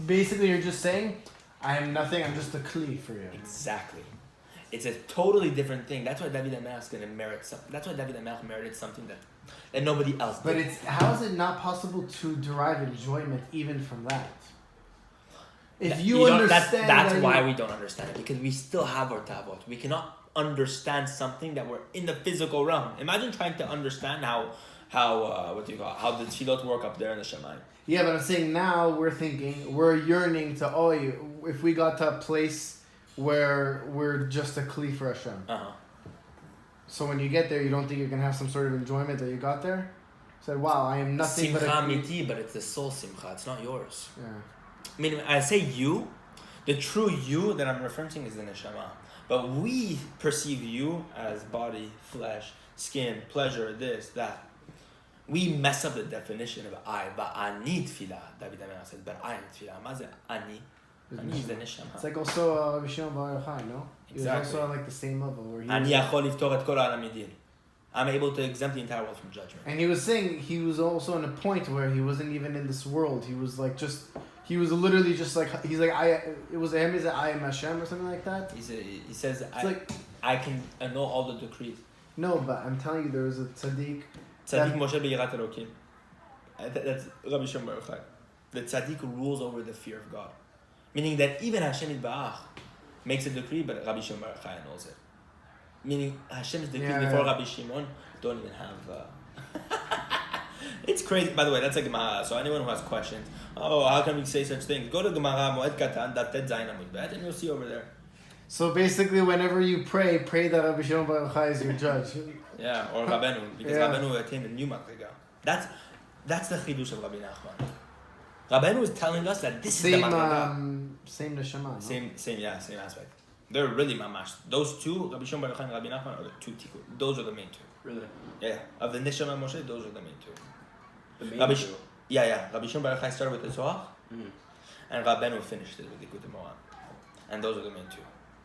Basically, you're just saying, I am nothing, I'm just a kli for you. Exactly. It's a totally different thing. That's why David HaMelech is going to merit something. That's why David HaMelech merited something that nobody else did. But how is it not possible to derive enjoyment even from that? If you understand that's why we don't understand it, because we still have our tavot. We cannot understand something that we're in the physical realm. Imagine trying to understand how the tefillot work up there in the Shemayim. Yeah, but I'm saying now we're yearning to, if we got to a place where we're just a kli for Hashem. So when you get there, you don't think you can have some sort of enjoyment that you got there? Said, wow, I am nothing Simcha but a amiti, but it's the soul simcha. It's not yours. Yeah. I mean, I say you, the true you that I'm referencing is the neshama. But we perceive you as body, flesh, skin, pleasure, this, that. We mess up the definition of I. But ani tefillah. David Amelach says, but I am tefillah. Maze ani. Ani is the neshama. It's like also Rabbi Shimon Bar Yochai, no? He was Exactly. also on like the same level where he Ani was, yachol liftor et kol ha'olam midin. I'm able to exempt the entire world from judgment. and he was saying he was also in a point where he wasn't even in this world. He was like he was literally just like, he's like, it was him, is it I am Hashem or something like that? He says, like, I can annul all the decrees. No, but I'm telling you, there was a tzaddik. Tzaddik Moshe beyirat Elokim. That's Rabbi Shimon Bar Yochai. The tzaddik rules over the fear of God. Meaning that even Hashem Yitbarach makes a decree, but Rabbi Shimon Bar Yochai knows it. Meaning Hashem's decree before Rabbi Shimon don't even have... It's crazy. By the way, that's a Gemara. So anyone who has questions, how can we say such things? Go to Gemara, Moed Katan, Datet Zayin Amud Bet, and you'll see over there. So basically, whenever you pray that Rabbi Shimon Bar Yochai is your judge. Yeah, or Rabbeinu, because Rabbeinu attained a new madriga. That's the chidush of Rabbi Nachman. Rabbeinu is telling us that this is the madriga. Same neshama. No? Same aspect. They're really mamash. Those two, Rabbi Shimon Bar Yochai and Rabbi Nachman, are the two tikkun. Those are the main two. Really? Yeah. Of the Neshama Moshe, those are the main two. The main Rabbi two? Rabbi Shimon Bar Yochai started with the Zohar, and Rabbeinu finished it with the Likutei Moharan. And those are the main two.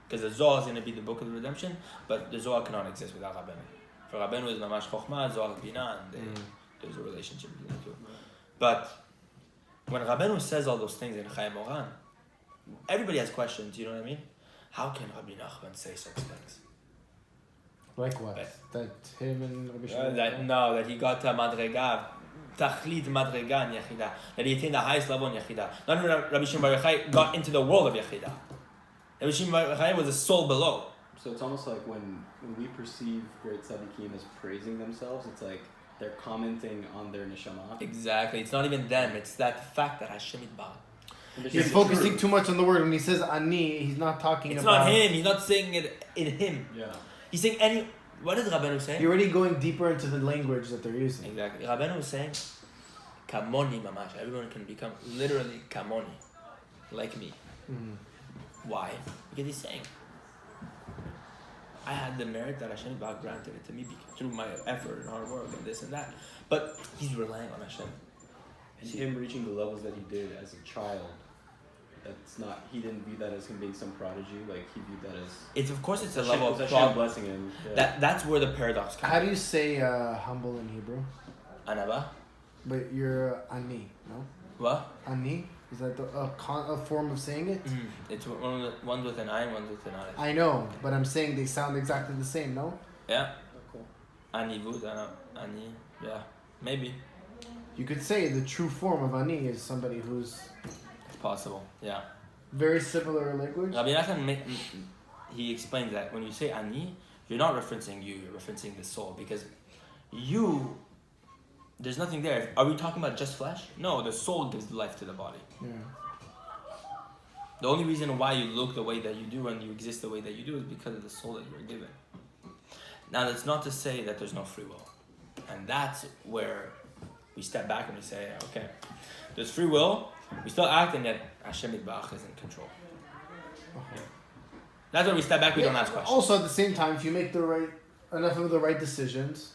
Because the Zohar is going to be the book of the redemption, but the Zohar cannot exist without Rabbeinu. For Rabbeinu is mamash chokhmah, Zohar is bina, and there's a relationship between the two. But when Rabbeinu says all those things in Chayei Moharan, everybody has questions, you know what I mean? How can Rabbi Nachman say such things? Like what? That him and Rabbi Shimon? That he got to Madrega, Tachlit Madrega in Yechida, that he attained the highest level in Yechida. Not even Rabbi Shimon Bar Yochai got into the world of Yechida. Rabbi Shimon Bar Yochai was a soul below. So it's almost like when we perceive great tzaddikim as praising themselves, it's like they're commenting on their neshama. Exactly. It's not even them. It's that fact that Hashem Yitbarach. He's focusing too much on the word. When he says ani, he's not talking it's about... It's not him. He's not saying it in him. Yeah. He's saying what does Rabbeinu say? You're already going deeper into the language that they're using. Exactly. Rabbeinu is saying, Kamoni mamash. Everyone can become literally Kamoni. Like me. Mm-hmm. Why? Because he's saying, I had the merit that Hashem Yitbarach granted it to me through my effort and hard work and this and that. But he's relying on Hashem. And him reaching the levels that he did as a child, he didn't view that as him being some prodigy, like he viewed that as... It's a level of Hashem blessing him. Yeah. That's where the paradox comes. How do you say humble in Hebrew? Anava? But you're ani, no? What? Ani? Is that a form of saying it? It's one with an I and one with an aleph. I know, but I'm saying they sound exactly the same, no? Yeah. Oh, cool. Anivut, ani, yeah. Maybe. You could say the true form of ani is somebody who's... It's possible, yeah. Very similar language. Rabbi Nachman, he explains that when you say ani, you're not referencing you, you're referencing the soul. Because you, there's nothing there. Are we talking about just flesh? No, the soul gives life to the body. Yeah. The only reason why you look the way that you do and you exist the way that you do is because of the soul that you were given. Now, that's not to say that there's no free will. And that's where we step back and we say, okay, there's free will, we still act, and yet Hashem Yitbarach is in control. Okay. That's when we step back, we don't ask questions. Also, at the same time, if you make enough of the right decisions,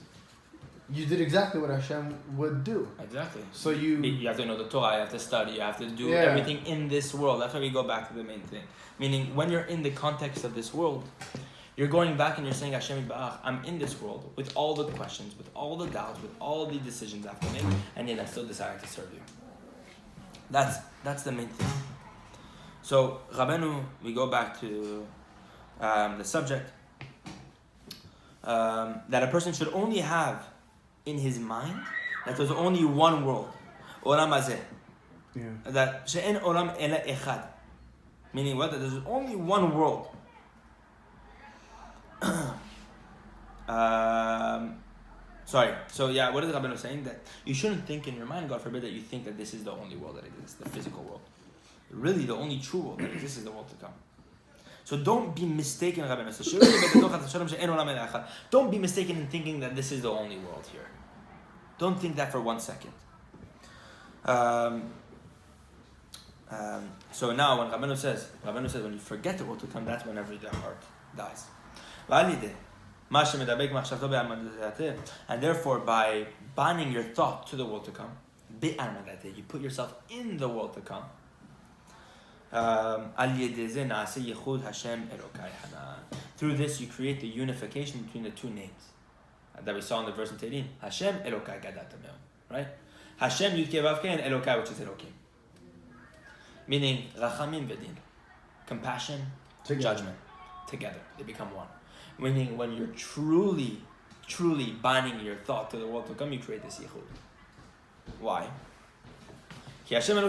you did exactly what Hashem would do. Exactly. So you have to know the Torah, you have to study, you have to do everything in this world. That's why we go back to the main thing. Meaning, when you're in the context of this world, you're going back and you're saying, Hashem Yitbarach, I'm in this world with all the questions, with all the doubts, with all the decisions I have to make, and yet I still decided to serve you. That's the main thing. So, Rabbeinu, we go back to the subject that a person should only have in his mind that there's only one world, Olam Hazeh. Yeah. That she'en olam ela echad, meaning what? That there's only one world. Sorry. So yeah, what is Rabbeinu saying? That you shouldn't think in your mind, God forbid, that you think that this is the only world that exists, the physical world. Really, the only true world that exists is the world to come. So don't be mistaken, Rabbeinu says. Don't be mistaken in thinking that this is the only world here. Don't think that for 1 second. So now when Rabbeinu says when you forget the world to come, that's whenever your heart dies. And therefore, by binding your thought to the world to come, you put yourself in the world to come. Through this, you create the unification between the two names that we saw in the verse in Tehillim. Hashem Elokai Gadatamel, right? Hashem Yud Kei Vav Kei and Elokai, which is Elokim, meaning Rachamim Vedin, compassion, judgment, together they become one. Meaning, when you're truly binding your thought to the world to come, you create this yichud. Why? Because Hashem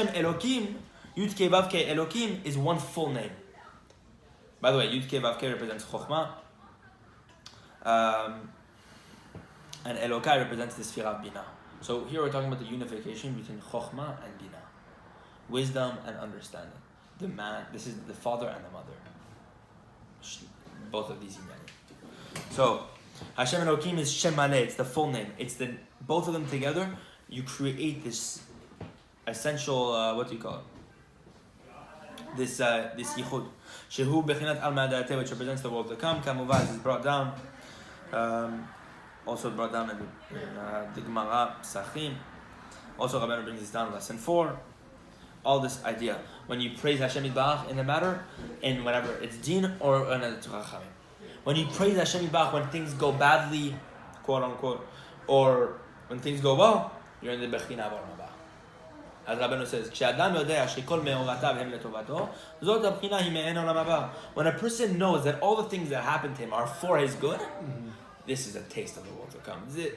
Elokim, Yud Kei Vav Kei Elokim, is one full name. By the way, Yud Kei Vav Kei represents Chokhmah, and Elokai represents the Sfirah Bina. So here we're talking about the unification between Chokhmah and Bina, wisdom and understanding. This is the father and the mother. Both of these inyanim. So Hashem Elokim is Shem Maleh. It's the full name. It's the both of them together. You create this essential what do you call it? This yichud. Shehu bechinat al ma'adateh, which represents the world to come. Kamuvad is brought down. Also brought down in the Gemara Psachim. Also Rabbeinu brings this down in lesson 4. All this idea when you praise Hashem Yitbarach in the matter, in whenever it's din or another Torah. When you praise Hashem Yitbarach when things go badly, quote unquote, or when things go well, you're in the Bechina B'olam Haba. As Rabbeinu says, "She'adam yodea shekol me'oratav hem letovato, zot habchina hi me'en olam haba." When a person knows that all the things that happen to him are for his good, this is a taste of the world to come. This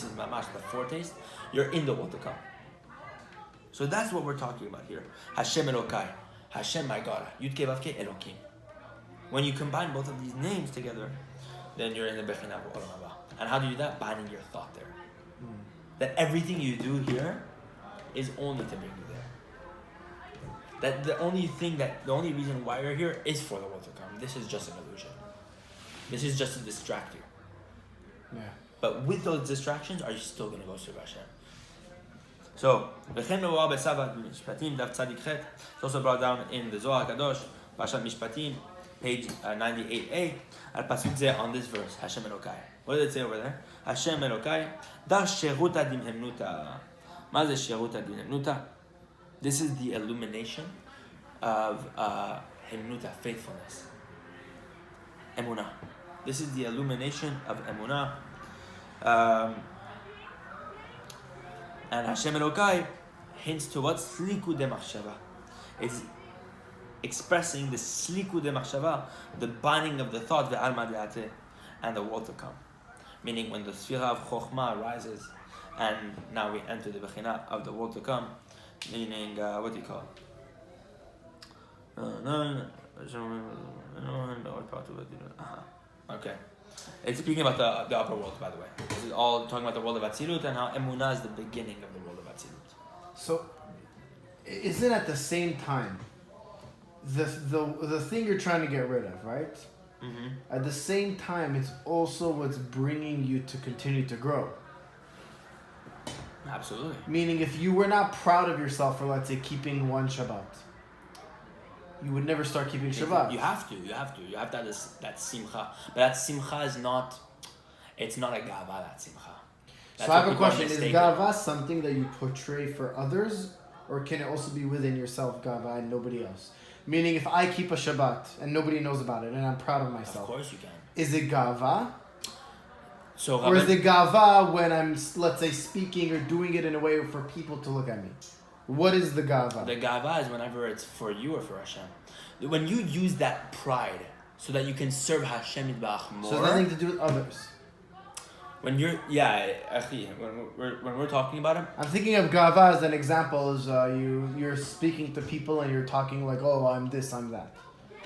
is mamash, the foretaste. You're in the world to come. So that's what we're talking about here. Hashem Elokai. Hashem, my God. Yud Kei Vav Kei Elokim. When you combine both of these names together, then you're in the Bechina B'olam Haba. And how do you do that? Binding your thought there. That everything you do here is only to bring you there. That the only reason why you're here is for the world to come. This is just an illusion. This is just to distract you. Yeah. But with those distractions, are you still going to go serve Hashem? So, it's also brought down in the Zohar Kadosh, Parashat Mishpatim, page 98a, al pasuk zeh on this verse, Hashem Elokai. What did it say over there? Hashem Elokai, dar sheruta dimhemnuta. Ma ze sheruta dimhemnuta? This is the illumination of hemnuta, faithfulness. Emunah. This is the illumination of Emunah. And Hashem Elokai hints to what? Sliku de machshava. It's expressing the sliku de machshava, the binding of the thought, the alma de'ateh, and the world to come. Meaning when the sfira of chokhmah rises, and now we enter the bechina of the world to come, meaning, what do you call it? Okay. It's speaking about the upper world, by the way. This is all talking about the world of Atzilut and how Emunah is the beginning of the world of Atzilut. So, isn't at the same time the thing you're trying to get rid of, right? Mm-hmm. At the same time, it's also what's bringing you to continue to grow. Absolutely. Meaning, if you were not proud of yourself for, let's say, keeping one Shabbat, you would never start keeping Shabbat. You have to have that simcha. But that simcha is not, it's not a gava, that simcha. That's so I have a question. Is gava with. something that you portray for others? Or can it also be within yourself, gava, and nobody else? Meaning, if I keep a Shabbat and nobody knows about it and I'm proud of myself. Of course you can. Is it gava? So, or is it gava when I'm, let's say, speaking or doing it in a way for people to look at me? What is the gava? The gava is whenever it's for you or for Hashem. When you use that pride so that you can serve Hashem Yitbarach more. So it has nothing to do with others. When you're, when we're talking about him. I'm thinking of gava as an example. Is you're speaking to people and you're talking like, oh, I'm this, I'm that.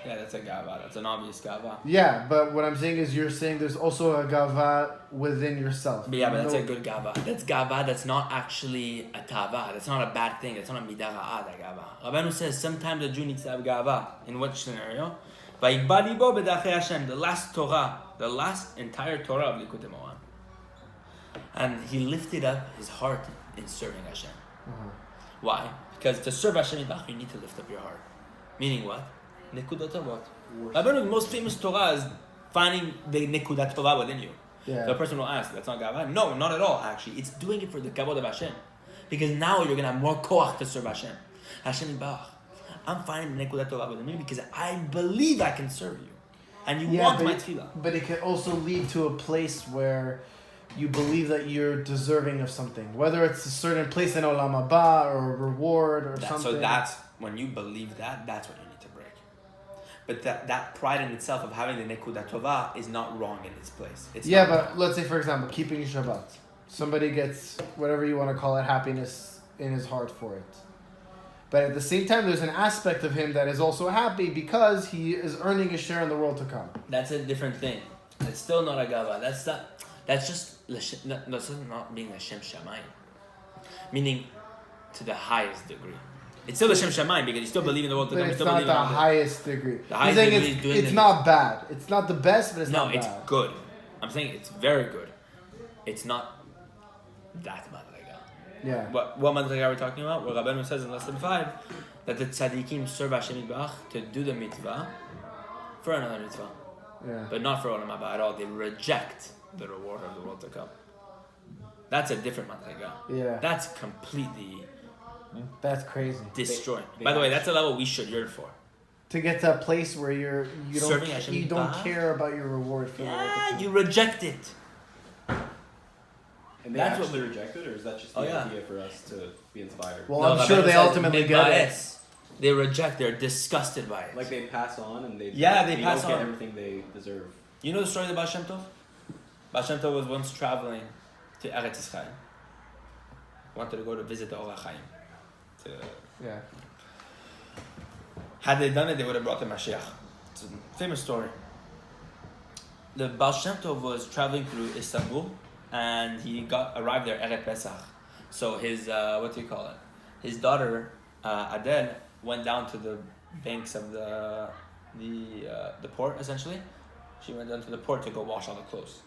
Yeah, that's a gava. That's an obvious gava. Yeah, but what I'm saying is you're saying there's also a gava within yourself. But yeah, but that's a good gava. That's gava. That's not actually a tava. That's not a bad thing. That's not a midara'a, that gava. Rabbeinu says sometimes a Jew needs to have gava. In which scenario? The last Torah, the last entire Torah of Likutei Moharan. And he lifted up his heart in serving Hashem. Why? Because to serve Hashem you need to lift up your heart. Meaning what? Nekudat Tovot. Rabbeinu's most famous Torah is finding the Nekudat Tovah within you. Yeah. So a person will ask, that's not gava? No, not at all, actually. It's doing it for the kavod of Hashem. Because now you're going to have more koach to serve Hashem. Hashem Yitbarach. I'm finding the Nekudat Tovah within me because I believe I can serve you. And you want my tefillah. But it can also lead to a place where you believe that you're deserving of something. Whether it's a certain place in Olam Haba or a reward or something. So that's, when you believe that, that's what you need to break. But that pride in itself of having the Nekudat Tovah is not wrong in its place. It's yeah, not but wrong. let's say, for example, keeping Shabbat. Somebody gets, whatever you want to call it, happiness in his heart for it. But at the same time, there's an aspect of him that is also happy because he is earning a share in the world to come. That's a different thing. It's still not a gava. That's just that's not being Hashem Shamayim. Meaning, to the highest degree. It's still Hashem Shamayim because you still believe in the world to come. But it's still not believe the in highest degree. The highest saying degree is doing it's the- not bad. It's not the best, but it's not bad. No, it's good. I'm saying it's very good. It's not that madriga. Yeah. What madriga are we talking about? Well, Rabbeinu says in lesson 5 that the tzaddikim serve Hashem Yitbarach to do the mitzvah for another mitzvah. Yeah. But not for Olam Haba at all. They reject the reward of the world to come. That's a different madriga. Yeah. That's completely That's crazy. destroying. They By the way, that's a level we should yearn for. To get to a place where you Serving Hashem don't Yitbarach? care about your reward for the world to Yeah, come. you reject it. And they That's what actually reject it, or is that just the idea for us to be inspired? Well, No, I'm Rabbeinu sure they says ultimately get it. mitba'es. They reject. They're disgusted by it. Like they pass on and they They pass don't get on everything they deserve. You know the story of the Baal Shem Tov? Baal Shem Tov was once traveling to Eretz Yisrael. Wanted to go to visit the Or HaChaim. Yeah. Had they done it, they would have brought the Mashiach. It's a famous story. The Baal Shem Tov was traveling through Istanbul, and he arrived there Erev Pesach. So his his daughter Adele went down to the banks of the port. Essentially, she went down to the port to go wash all the clothes,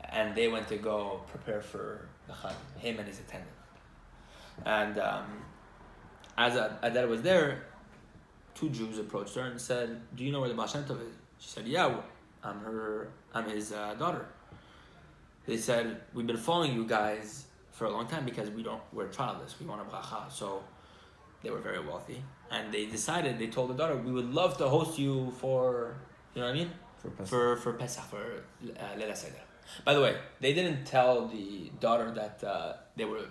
and they went to go prepare for the Chag. Him and his attendant. And as Adele was there, 2 Jews approached her and said, "Do you know where the Baal Shem Tov is?" She said, "Yeah, I'm his daughter." They said, "We've been following you guys for a long time because we're childless. We want a bracha." So they were very wealthy, and they told the daughter, "We would love to host you for, you know what I mean? For Pesach. For Pesach, for Leila Seder." By the way, they didn't tell the daughter that they were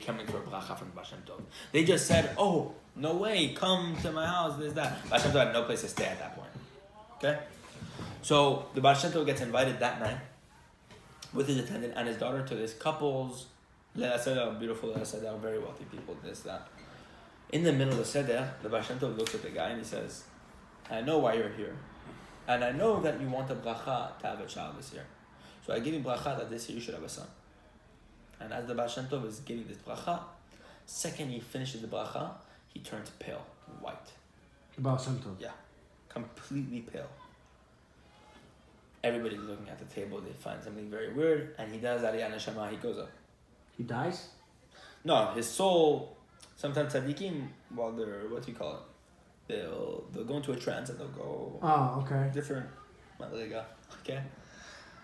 coming for a bracha from Baal Shem Tov. They just said, "Oh, no way, come to my house, this, that." Baal Shem Tov had no place to stay at that point. Okay? So the Baal Shem Tov gets invited that night with his attendant and his daughter to this couple's Leila Seder, beautiful Leila Seder, very wealthy people, this, that. In the middle of the Seder, the Baal Shem Tov looks at the guy and he says, "I know why you're here. And I know that you want a bracha to have a child this year. So I give you bracha that this year you should have a son." And as the Baal Shem Tov is giving this bracha, second he finishes the bracha, he turns pale, white. Baal Shem Tov. Yeah, completely pale. Everybody's looking at the table, they find something very weird, and he does Aliyah Neshama, he goes up. He dies? No, his soul, sometimes tzaddikim, while they're, they'll go into a trance and they'll go Oh, okay. different madriga, okay?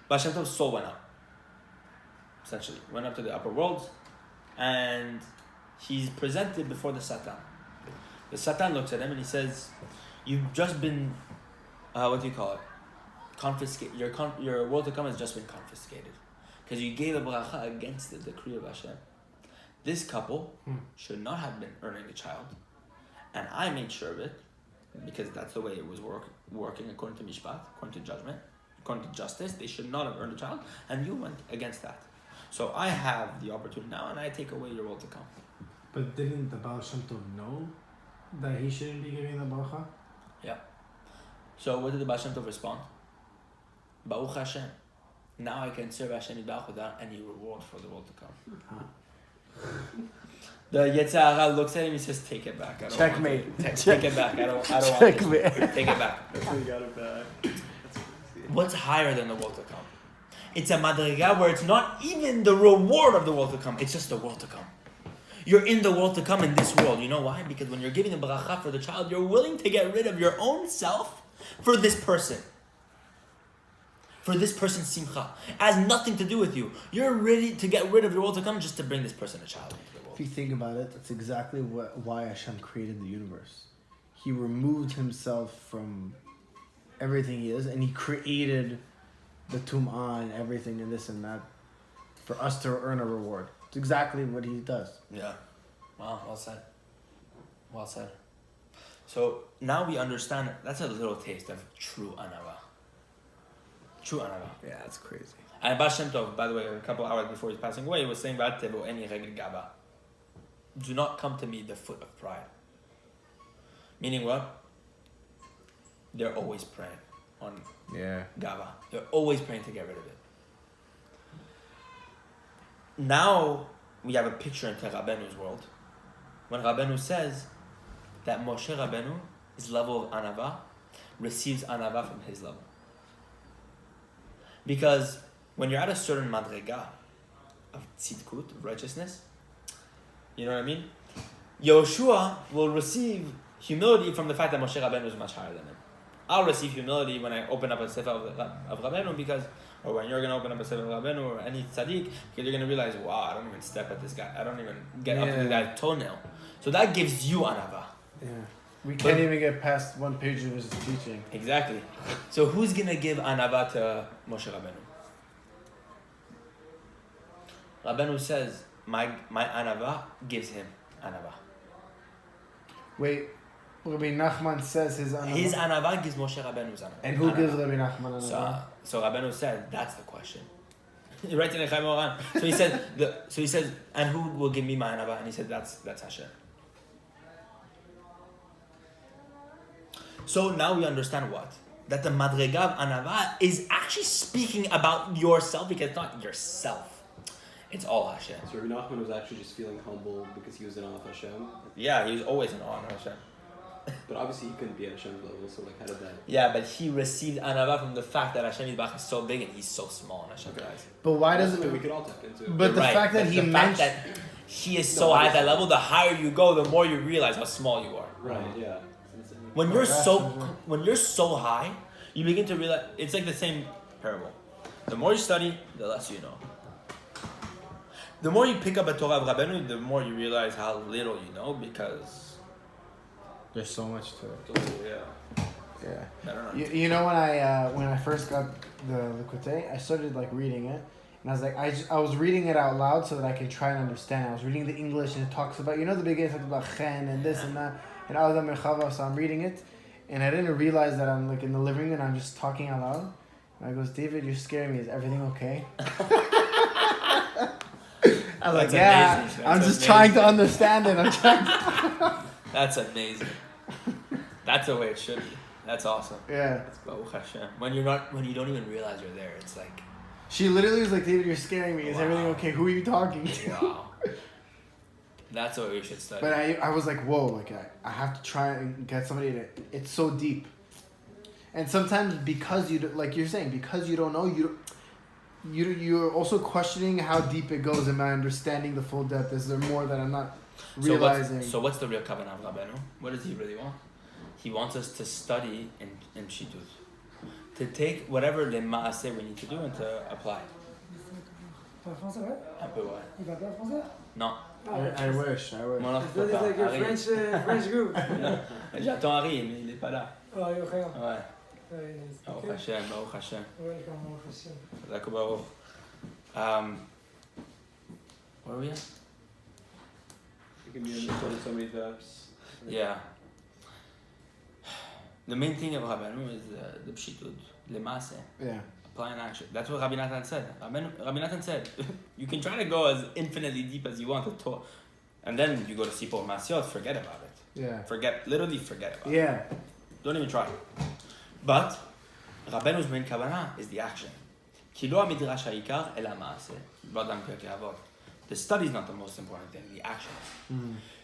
Baal Shem Tov's soul went up, essentially. Went up to the upper worlds, and he's presented before the Satan. The Satan looks at him and he says, "You've just been, confiscated. Your world to come has just been confiscated. Because you gave a bracha against the decree of Hashem. This couple should not have been earning a child. And I made sure of it, because that's the way it was working according to Mishpat, according to judgment, according to justice. They should not have earned a child, and you went against that. So I have the opportunity now, and I take away your world to come." But didn't the Baal Shem Tov know that he shouldn't be giving the bracha? Yeah. So what did the Baal Shem Tov respond? Baruch Hashem. Now I can serve Hashem Yitbarach without any reward for the world to come. The Yetzer Hara looks at him. He says, "Take it back. I don't Checkmate. Want it. Take it back. I don't Checkmate. want it. Take it back." That's how you got it back. That's crazy. What's higher than the world to come? It's a madriga where it's not even the reward of the world to come. It's just the world to come. You're in the world to come in this world. You know why? Because when you're giving the bracha for the child, you're willing to get rid of your own self for this person. For this person's simcha. It has nothing to do with you. You're ready to get rid of your world to come just to bring this person a child into the world. If you think about it, that's exactly why Hashem created the universe. He removed himself from everything he is, and he created the tum'ah and everything and this and that for us to earn a reward. It's exactly what he does. Yeah. Wow, well said. Well said. So now we understand, that's a little taste of true anava. True anava. Yeah, that's crazy. And Baal Shem Tov, by the way, a couple hours before he's passing away, he was saying, "V'al tevo eni regel gava." Do not come to me the foot of pride. Meaning what? They're always praying on Yeah. gava. They're always praying to get rid of it. Now we have a picture into Rabbenu's world. When Rabbenu says that Moshe Rabbeinu, his level of anava, receives anava from his level. Because when you're at a certain madriga of tzidkut, of righteousness, you know what I mean? Yoshua will receive humility from the fact that Moshe Rabbeinu is much higher than him. I'll receive humility when I open up a sefer of Rabbeinu because, or when you're going to open up a sefer of Rabbeinu or any tzaddik, because you're going to realize, wow, I don't even step at this guy. I don't even get up to the guy's toenail. So that gives you anava. Yeah. We can't even get past one page of his teaching. Exactly. So who's going to give anava to Moshe Rabbeinu? Rabbeinu says, my anava gives him anava. Wait, Rabbi Nachman says his anava. His anava gives Moshe Rabbeinu's anava. And who anava. gives Rabbi Nachman anava? So Rabbeinu said, that's the question. He writes in Echaim Oran. So he says, and who will give me my anava? And he said, that's Hashem. So now we understand what? That the madriga of anava is actually speaking about yourself because it's not yourself. It's all Hashem. So Rabbi Nachman was actually just feeling humble because he was in awe of Hashem. Yeah, he was always in awe of Hashem. But obviously he couldn't be at Hashem's level, so like how did that... Yeah, but he received anava from the fact that Hashem Yitbarach is so big and he's so small in Hashem's eyes. But why That's doesn't... something we could all tap into. But the fact that he mentioned... that he is so high at that level, the higher you go, the more you realize how small you are. Right, yeah. When you're so high, you begin to realize it's like the same parable. The more you study, the less you know. The more you pick up a Torah of Rabbeinu, the more you realize how little you know because there's so much to it. Yeah. Yeah. I don't know. You know when I first got the Likutei, I started like reading it, and I was like I was reading it out loud so that I could try and understand. I was reading the English and it talks about the beginning talks about chen and this and that and Adam Merchava, so I'm reading it, and I didn't realize that I'm like in the living room and I'm just talking out loud. And I goes, David, you're scaring me. Is everything okay? I was like, yeah, amazing. I'm just amazing. trying to understand it. I'm trying to... That's amazing. That's the way it should be. That's awesome. Yeah. Baruch Hashem. When you don't even realize you're there, it's like, She literally was like, David, you're scaring me. Is Wow. everything okay? Who are you talking to? wow. That's what we should study. But I was like, whoa, like I have to try and get somebody to, it's so deep. And sometimes because like you're saying, because you don't know, you're also questioning how deep it goes. Am I understanding the full depth? Is there more that I'm not realizing? So what's the real kavanah of Rabbeinu? What does he really want? He wants us to study in Shitut. To take whatever les maaseh we need to do and to apply. Pas français, ouais? Un peu, ouais. Il parle pas français? Non. I wish. Mon enfant That is parle. like a Harry. French group. J'attends Harry, mais il est pas là. Oh, you okay? Ouais. It's Baruch okay. Hashem, Baruch Hashem. Welcome, Baruch Hashem. Zaku Baruch. Where are we at? It can be understood in so many depths. Yeah. The main thing of Rabbeinu is the pshitut, le maaseh. Yeah. Apply and action. That's what Rabbi Nathan said. Rabbi Nathan said, you can try to go as infinitely deep as you want to talk, and then you go to Sipor Masyot, forget about it. Yeah. Literally forget about it. Yeah. Don't even try. But Rabbenu's main kavanah is the action. כי לא המדרש העיקר, אלא המעשה. באדם פרקי אבות. The study is not the most important thing, the action.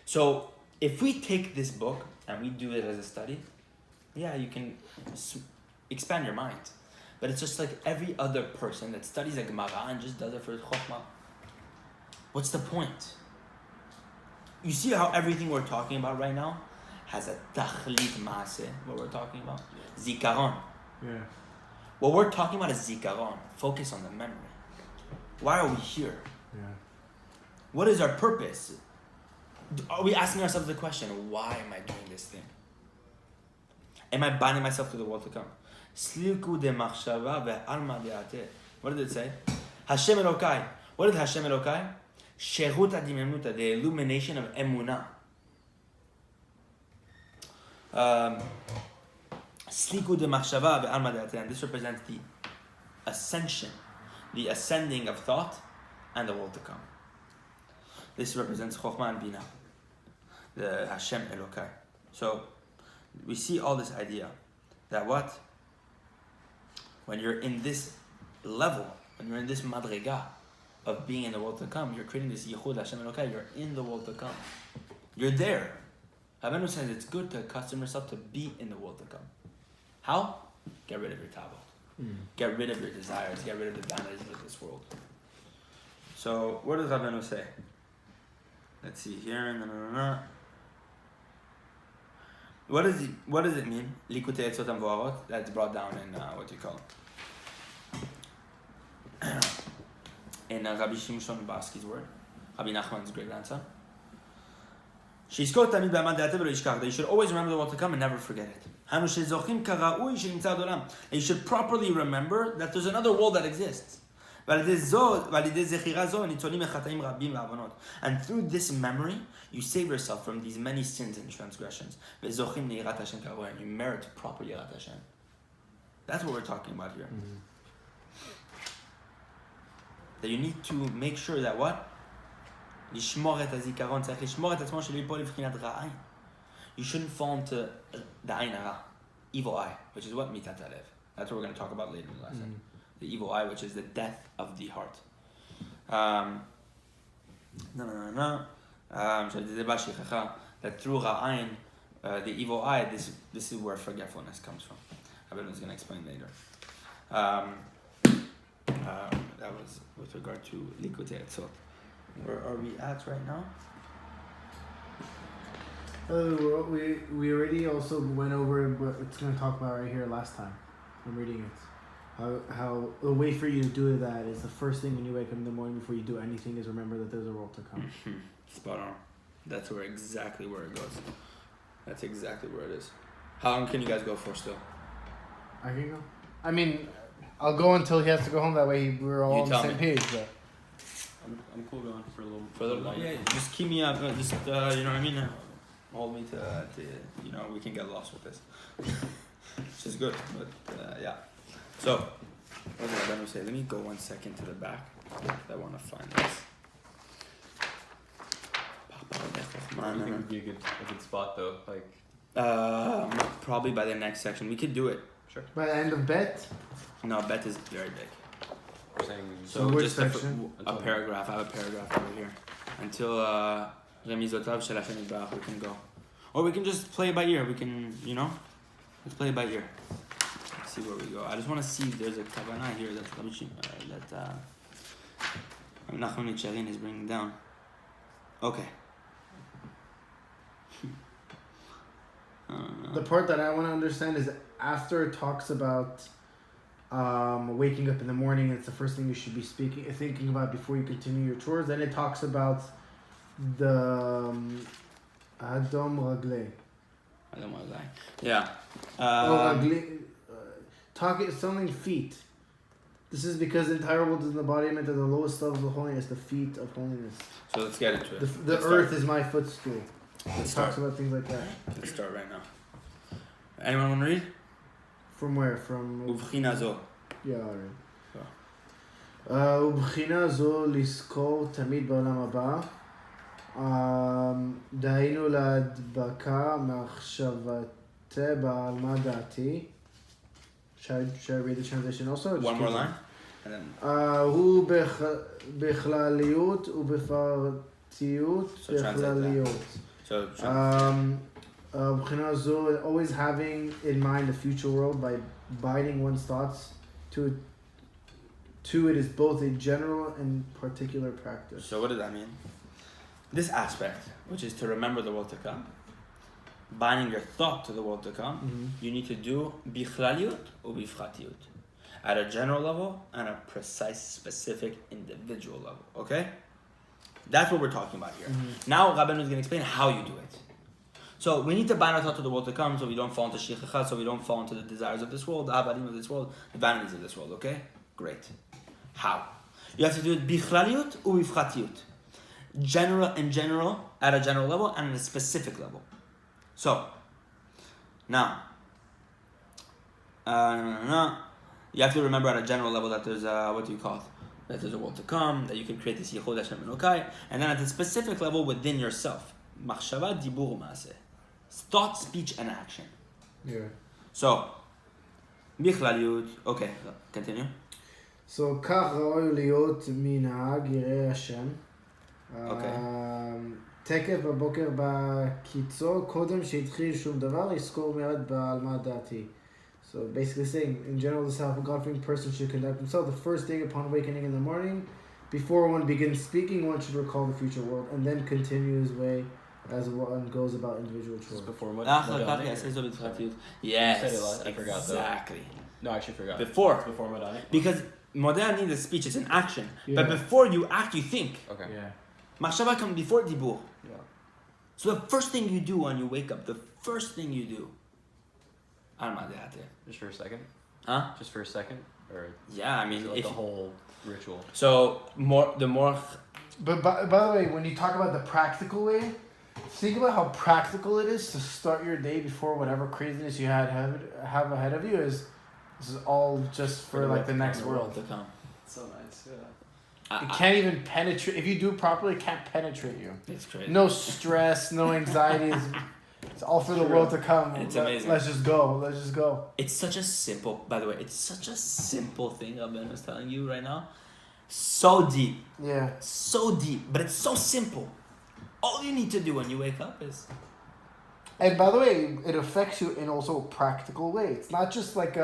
So, if we take this book and we do it as a study, yeah, you can expand your mind. But it's just like every other person that studies a Gemara and just does it for his chokhmah. What's the point? You see how everything we're talking about right now has a tachlit maaseh, what we're talking about? Zikaron. Yeah. What we're talking about is zikaron. Focus on the memory. Why are we here? Yeah. What is our purpose? Are we asking ourselves the question, why am I doing this thing? Am I binding myself to the world to come? Sliku de machshava ve'alma de'ateh. What did it say? Hashem Elokai. What is Hashem Elokai? Sherut adimemnuta, the illumination of emunah. Sliku de machshava ve'alma de'ateh. And this represents the ascension, the ascending of thought and the world to come. This represents Chokhmah and Bina, the Hashem Elokai. So, we see all this idea that what? When you're in this level, when you're in this madrega of being in the world to come, you're creating this Yichud Hashem Elokai, you're in the world to come. You're there. Rabbeinu says it's good to accustom yourself to be in the world to come. How? Get rid of your tavot. Get rid of your desires. Get rid of the vanities of this world. So, what does Rabbeinu say? Let's see here. What does it mean? Likutei etzot hamvoarot. That's brought down in what do you call it? In Rabbi Shimshon Baski's word, Rabbi Nachman's great grandson. Shizkor tamid b'amad de'ateh v'lo yishkach. That you should always remember the world to come and never forget it. Hanu shezochim karaui shenimtza ad olam. You should properly remember that there's another world that exists. And through this memory, you save yourself from these many sins and transgressions. And you merit proper Yirat Hashem. That's what we're talking about here. That you need to make sure that what? You shouldn't fall into the Ain Hara, evil eye, which is what mitat halev. That's what we're going to talk about later in the lesson. The evil eye, which is the death of the heart. That through Ra'ayin, the evil eye, this is where forgetfulness comes from. Abedul is going to explain later. That was with regard to Likutei Etzot. Where are we at right now? We already also went over what it's going to talk about right here last time. I'm reading it. How the way for you to do that is the first thing when you wake up in the morning before you do anything is remember that there's a world to come. Spot on. That's exactly where it goes. That's exactly where it is. How long can you guys go for still? I can go. I mean, I'll go until he has to go home. That way we're all on the same page. But I'm cool going for a little. while. Yeah, just keep me up. Just you know what I mean. Hold me to we can get lost with this. Which is good, but yeah. So, what was I going to say? Let me go 1 second to the back. I want to find this. I think would be a good spot though. Like, probably by the next section. We could do it. Sure. by the end of Bet, No, bet is very big. we're saying. So which just section? a paragraph. I have a paragraph over here. Until Remizotav Shel Hashem Yitbarach, we can go. Or we can just play it by ear. We can, let's play it by ear. Let's see where we go. I just want to see if there's a kavanah here that Nachman Nicharin is bringing down. Okay. the part that I want to understand is after it talks about waking up in the morning, it's the first thing you should be thinking about before you continue your chores. Then it talks about the Adom Raglei. Yeah. Something feet. This is because the entire world is an embodiment of the lowest levels of holiness, the feet of holiness. So let's get into it. The earth is my footstool. Let's It start. talks about things like that. Let's start right now. Anyone want to read? From where? From... Ubchina zo. Yeah, alright. ובחינה זו לזכור תמיד בעולם הבא, דהיינו להדבקה מחשבתי בעלמא דעתי, Should I read the translation also? or just One more keep line, and then הוא בכלליות ובפרטיות So translate that. בכלליות. so מבחינה זו, always having in mind the future world by binding one's thoughts to it is both a general and particular practice. So what does that mean? This aspect, which is to remember the world to come, binding your thought to the world to come, you need to do bichlaliut or bifratiyut, at a general level and a precise, specific, individual level. Okay, that's what we're talking about here. Now Rabbeinu is going to explain how you do it. So we need to bind our thought to the world to come, so we don't fall into shichacha, so we don't fall into the desires of this world, the avadim of this world, the vanities of this world. Okay, great. How? You have to do it bichlaliut or bifratiyut. In general, at a general level, and at a specific level. So, now, you have to remember at a general level that there's what do you call it? That there's a world to come, that you can create this yichud Hashem Elokai, and then at the specific level within yourself, machshava, dibur, maaseh, thought, speech, and action. Yeah. So, bichlaliut. Okay, continue. So, כך ראוי להיות מנהג ירא השם. תקף בבוקר בקיצור, קודם שהתחיל שום דבר, יזכור מיד בעל מה דעתי. So basically saying, in general, this is how a God-fearing person should conduct himself. The first thing upon awakening in the morning, before one begins speaking, one should recall the future world, and then continue his way as one goes about individual chores. Before what? Yes, You said it last, I forgot though. exactly. No, I actually forgot. Before. It's before Madani? Because modern needs a speech, it's an action. Yeah. But before you act, you think. Okay. Yeah. Machshava comes before dibur. Yeah. So the first thing you do when you wake up, the first thing you do, Just for a second? huh? Just for a second? Or Yeah, I is mean, it like if the whole ritual? so the more But by the way, when you talk about the practical way, think about how practical it is to start your day before whatever craziness you have ahead of you is. This is all just for like the next world. to come. So nice, yeah. It can't even penetrate. If you do it properly, it can't penetrate you. It's crazy. No stress, no anxiety. It's all for the world to come. It's amazing. Let's just go. Let's just go. It's such a simple. By the way, it's such a simple thing. Ben was telling you right now. So deep, Yeah. so deep, but it's so simple. All you need to do when you wake up is. And by the way, it affects you in also a practical way. It's not just like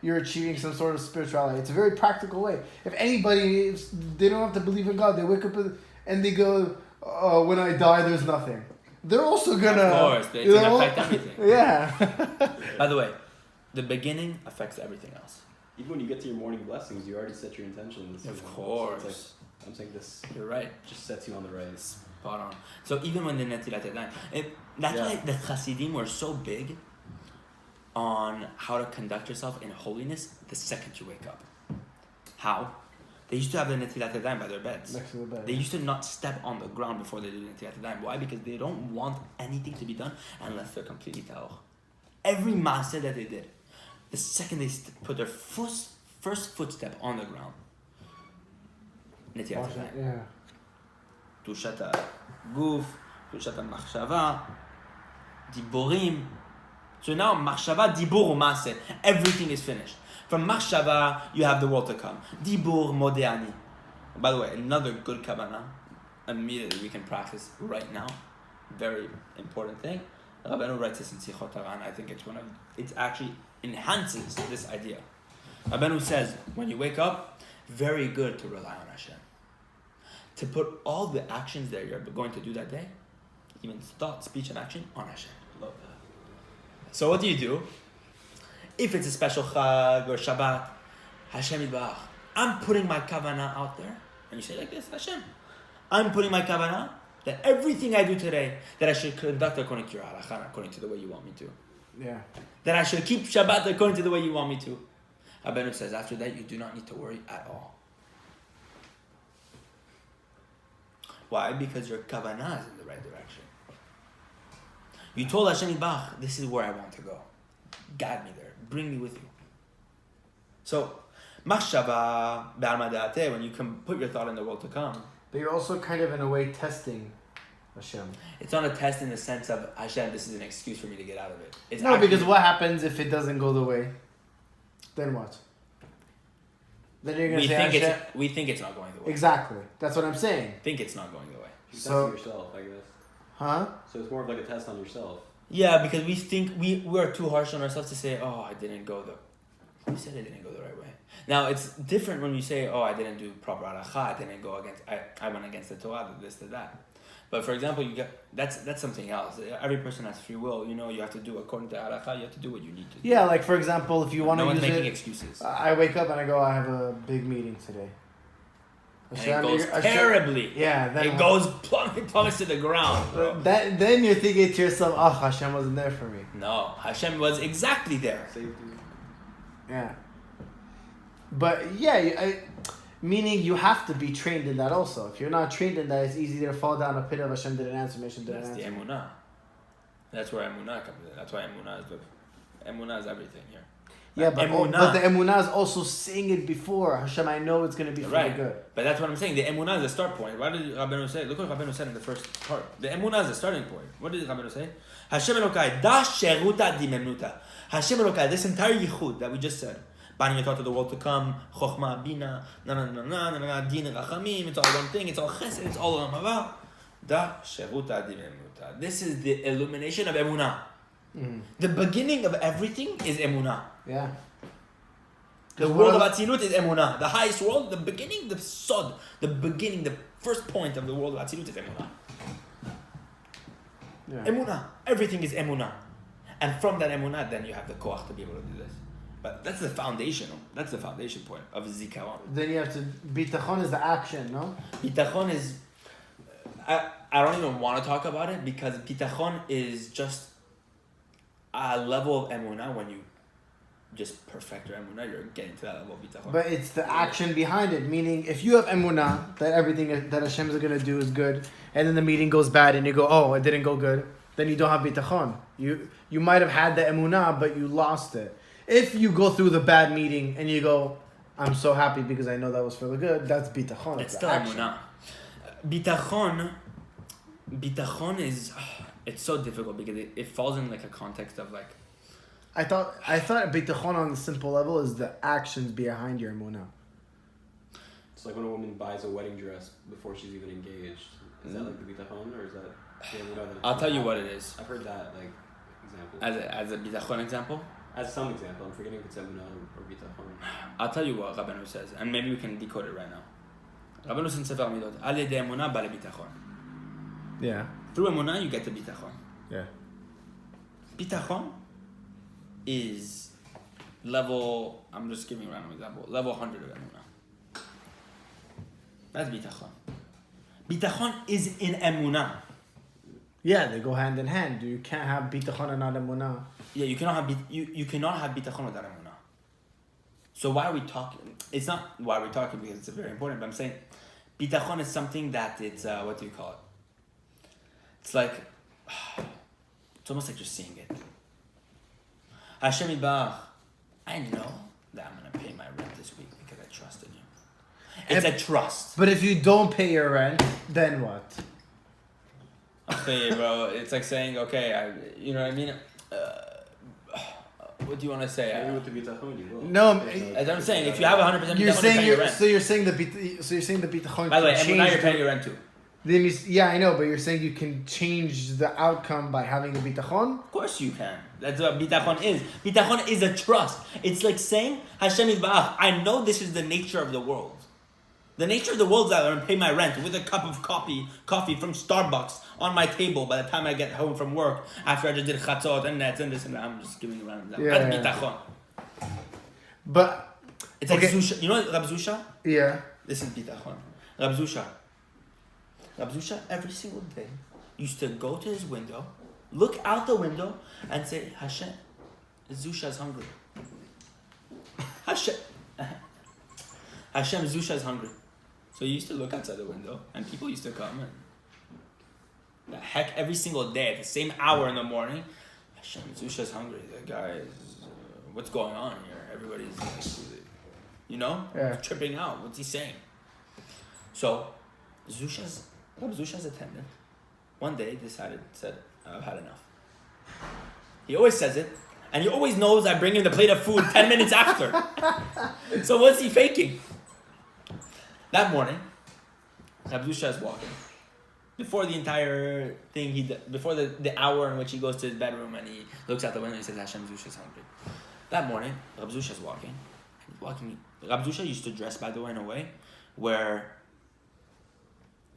you're achieving some sort of spirituality. It's a very practical way. If anybody, they don't have to believe in God. They wake up and they go, when I die, there's nothing. They're also gonna. Of course, it's gonna affect everything. Yeah. By the way, the beginning affects everything else. Even when you get to your morning blessings, you already set your intentions. Of you know, so course. it's like, I'm saying this You're right. just sets you on the right. Spot on. So even when the Netilat Yadayim, that's Yeah. why the Hasidim were so big on how to conduct yourself in holiness the second you wake up. How? They used to have the Netilat Yadayim by their beds. Next to the bed. They used to not step on the ground before they do Netilat Yadayim. Why? Because they don't want anything to be done unless they're completely taoch. Every maaseh that they did, the second they put their first footstep on the ground, Netilat Yadayim. Yeah. קדושת הגוף, קדושת המחשבה, דיבורים. So now, מחשבה, דיבור ומעשה. Everything is finished. From מחשבה, you have the world to come. דיבור, מודה אני. By the way, another good kavanah, immediately we can practice right now. Very important thing. Rabbeinu writes this in Sichot Torah, and I think it actually enhances this idea. Rabbeinu says, when you wake up, very good to rely on Hashem. To put all the actions that you're going to do that day, even thought, speech, and action, on Hashem. Love that. So what do you do? If it's a special Chag or Shabbat, Hashem Yitbarach, I'm putting my kavanah out there, and you say like this, Hashem, I'm putting my kavanah that everything I do today, that I should conduct according to your halakha, according to the way you want me to. Yeah. That I should keep Shabbat according to the way you want me to. Rabbeinu says, after that, you do not need to worry at all. Why? Because your kavanah is in the right direction. You told Hashem Yitbarach, this is where I want to go. Guide me there. Bring me with you. So, machshava be'alma da'ateh, when you can put your thought in the world to come, But you're also kind of in a way testing Hashem. it's not a test in the sense of, Hashem, this is an excuse for me to get out of it. It's No, actually- because what happens if it doesn't go the way? then what? Then you're gonna We say think Hashem. we think it's not going the way. Exactly. That's what I'm saying. Think it's not going the way. You're So- testing yourself, I guess. Huh? So it's more of like a test on yourself. Yeah, because we think we're too harsh on ourselves to say, oh, I didn't go who said I didn't go the right way? Now it's different when you say, oh, I didn't do proper halacha, I didn't go against, I went against the Torah, this, that. But for example, that's something else. Every person has free will. You know, you have to do according to halacha. You have to do what you need to do. Yeah, like for example, if you want No to one's use making it, excuses. I wake up and I go, I have a big meeting today. And it goes Hashem- terribly. Yeah, then It goes plummets to the ground, bro. Then you're thinking to yourself, oh, Hashem wasn't there for me. No, Hashem was exactly there. Safety. Yeah. But yeah, meaning you have to be trained in that also. If you're not trained in that, it's easy to fall down a pit of Hashem didn't answer me, Hashem didn't That's the answer me. emunah. That's where emunah comes in. That's why emunah is everything here. Yeah, but emunah. the emunah is also saying it before. Hashem, I know it's going to be for the Right. good. But that's what I'm saying. The emunah is the start point. Why did Rabbeinu say? Look what Rabbeinu said in the first part. The emunah is the starting point. What did Rabbeinu say? Hashem Elokai, da sheruta dimemnuta. Hashem Elokai, this entire yichud that we just said. Bani Yatah to the world to come, chokhmah, bina, din, rachamim, it's all one thing, it's all chesed, it's all olam haba. Da sheruta dimemnuta. This is the illumination of emunah. The beginning of everything is emunah. Yeah. The world of Atzilut is Emunah. The highest world, the beginning, the sod, the beginning, the first point of the world of Atzilut is Emunah. Yeah. Emunah. Everything is Emunah. And from that Emunah, then you have the koach to be able to do this. But that's the foundation point of Zikaron. Then you have to, bitachon is the action, no? Bitachon is, I don't even want to talk about it because bitachon is just a level of Emunah when you just perfect your emunah, you're getting to that level of bitachon. But it's the action behind it. Meaning, if you have emunah that everything that Hashem is going to do is good, and then the meeting goes bad, and you go, oh, it didn't go good, then you don't have bitachon. You might have had the emunah, but you lost it. If you go through the bad meeting and you go, I'm so happy because I know that was for the good, that's bitachon. It's still emunah. Bitachon is, it's so difficult because it falls in like a context of like, I thought bitachon on the simple level is the actions behind your emunah. It's like when a woman buys a wedding dress before she's even engaged. Is that like the bitachon or is that? I'll tell you what it is. I've heard that like example. As a bitachon example, As some example, I'm forgetting if it's emunah or bitachon. I'll tell you what Rabbeinu says, and maybe we can decode it right now. Rabbeinu says in Sefer Midot, Al yedei emunah ba lebitachon. Yeah. Through emunah you get to bitachon. Yeah. Bitachon is level, I'm just giving a random example, level 100 of emunah. That's bitachon. Bitachon is in emunah. Yeah, they go hand in hand. You can't have bitachon and not emunah. Yeah, you cannot have you cannot have bitachon without emunah. So why are we talking? It's not why we're talking because it's very important. But I'm saying, bitachon is something that it's what do you call it? It's like it's almost like you're seeing it. Hashem Yitbarach, I know that I'm gonna pay my rent this week because I trust in you. It's a trust. But if you don't pay your rent, then what? Okay, bro. It's like saying, okay, you know what I mean? What do you want to say? Maybe with the bitachon you will. No, As I'm saying, if you have 100% you're bitachon, saying pay your rent. so you're saying the bitachon. By the way, can and now change you're paying your rent too. Then yeah, I know, but you're saying you can change the outcome by having a bitachon. Of course you can. That's what bitachon is. Bitachon is a trust. It's like saying, Hashem Yitbarach, I know this is the nature of the world. The nature of the world is that I'm going to pay my rent with a cup of coffee from Starbucks on my table by the time I get home from work after I just did chatzot and nets and this and that. I'm just giving you a random example. Yeah, That's bitachon. But It's like okay. Zusha. You know Rab Zusha? Yeah. This is bitachon. Rab Zusha every single day used to go to his window, look out the window, and say, Hashem, Zusha's hungry. Hashem, Zusha's hungry. So he used to look outside the window, and people used to come, and the heck, every single day at the same hour in the morning, Hashem, Zusha's hungry. The guy is, what's going on here? Everybody's, like, Yeah. tripping out. What's he saying? So, Zusha's attendant one day said, I've had enough. He always says it, And he always knows I bring him the plate of food 10 minutes after. So what's he faking? That morning, Rab Zusha is walking. Before the entire thing, before the hour in which he goes to his bedroom and he looks out the window and he says, Hashem, Zusha is hungry. That morning, Rab Zusha is walking. Rab Zusha used to dress, by the way, in a way where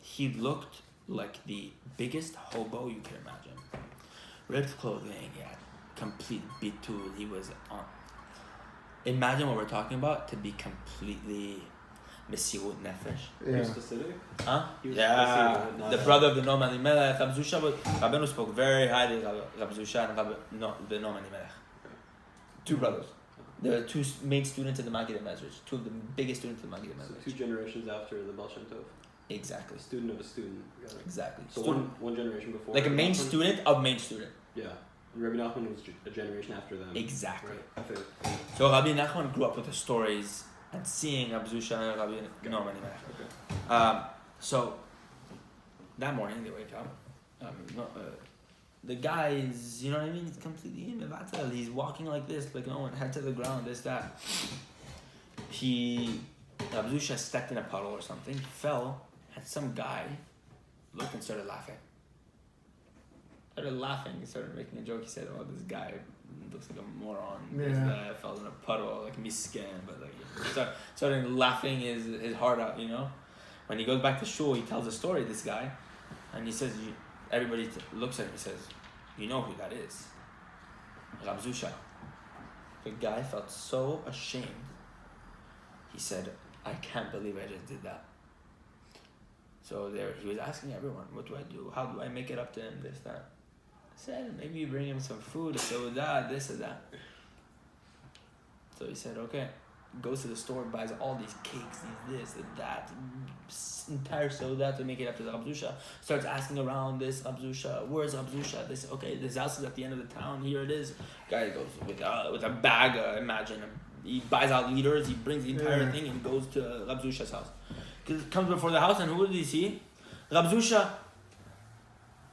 he looked like the biggest hobo you can imagine. Ripped clothing, he had complete bitul. He was on. Imagine what we're talking about to be completely mesirut nefesh. He was Hasidic? Huh? He was Yeah, Hasidic, not the brother of the Noam Elimelech. Rab Zusha, Rabbeinu spoke very highly of Rab Zusha and the Noam Elimelech. Two brothers. They're two main students in the Maggid HaMezrich. Two of the biggest students in the Maggid So HaMezrich. 2 generations after the Baal Shem Tov. Exactly. A student of a student. Got it. Exactly. So one generation before. like a main Nachman? student of main student. Yeah. And Rabbi Nachman was a generation after them. Exactly. Right. Okay. So Rabbi Nachman grew up with the stories and seeing Rab Zusha and Rabbi Noam Elimelech. Okay. So that morning they wake up. The guy is, you know what I mean? He's completely mevatel. He's walking like this, like no one, head to the ground, this, that. Rab Zusha stepped in a puddle or something, fell, and some guy looked and started laughing. He started making a joke. He said, "Oh, this guy looks like a moron. This guy fell in a puddle, like miskin." But like, he started laughing his heart out, you know. When he goes back to shul, he tells a story. This guy, and he says, everybody looks at him and says, "You know who that is? Rab Zusha." The guy felt so ashamed. He said, "I can't believe I just did that." So he was asking everyone, "What do I do? How do I make it up to him? This, that." I said, "Maybe you bring him some food, a soda, this or that." So he said, "Okay." Goes to the store, buys all these cakes, this, that, entire soda to make it up to the Rab Zusha. Starts asking around this Rab Zusha, where's Rab Zusha? This, okay, this house is at the end of the town. Here it is. Guy goes with a bag. Imagine he buys out liters. He brings the entire thing and goes to Rab Zusha's house. Comes before the house and who did he see? Rab Zusha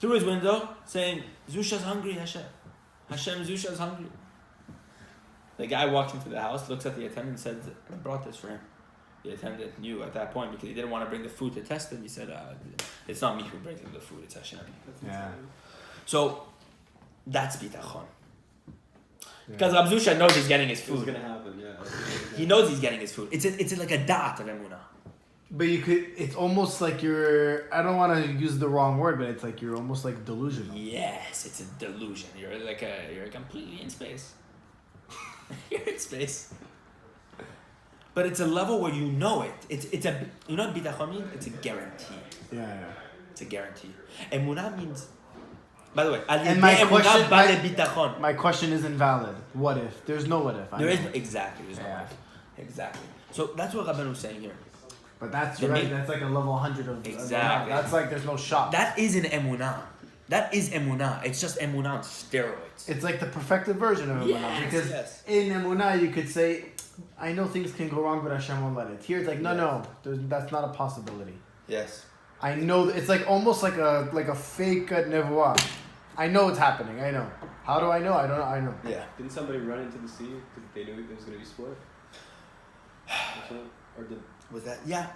through his window saying, "Zusha's hungry, Hashem. Hashem, Zusha's hungry." The guy walks into the house, looks at the attendant and says, "I brought this for him." The attendant knew at that point because he didn't want to bring the food to test him. He said, "It's not me who brings him the food, it's Hashem." Yeah. So that's bitachon. Because Rab Zusha knows he's getting his It was food. gonna happen, yeah. He knows he's getting his food. It's like a da'at of emunah. But it's almost like you're, I don't want to use the wrong word, but it's like you're almost like delusional. Yes, it's a delusion. You're completely in space. You're in space. But it's a level where you know it. It's a, you know what bitachon means? It's a guarantee. Yeah. It's a guarantee. Emunah means, by the way, And my bitachon. question is invalid. What if? There's no what if. There is exactly. There's no Yeah. what if. Exactly. So that's what Rabbeinu was saying here. But that's The right. main- That's like a level 100 of Exactly. That's like there's no shot. That is an emunah. That is emunah. It's just emunah on steroids. It's like the perfected version of Emunah. Yes, Because yes. in Emunah you could say, I know things can go wrong, but Hashem won't let it. Here it's like, no, that's not a possibility. Yes. I know it's like almost like a fake nevuah. I know it's happening. I know. How do I know? I don't know. I know. Yeah. Didn't somebody run into the sea because they knew it was going to be split? Or did... Was that? Yeah.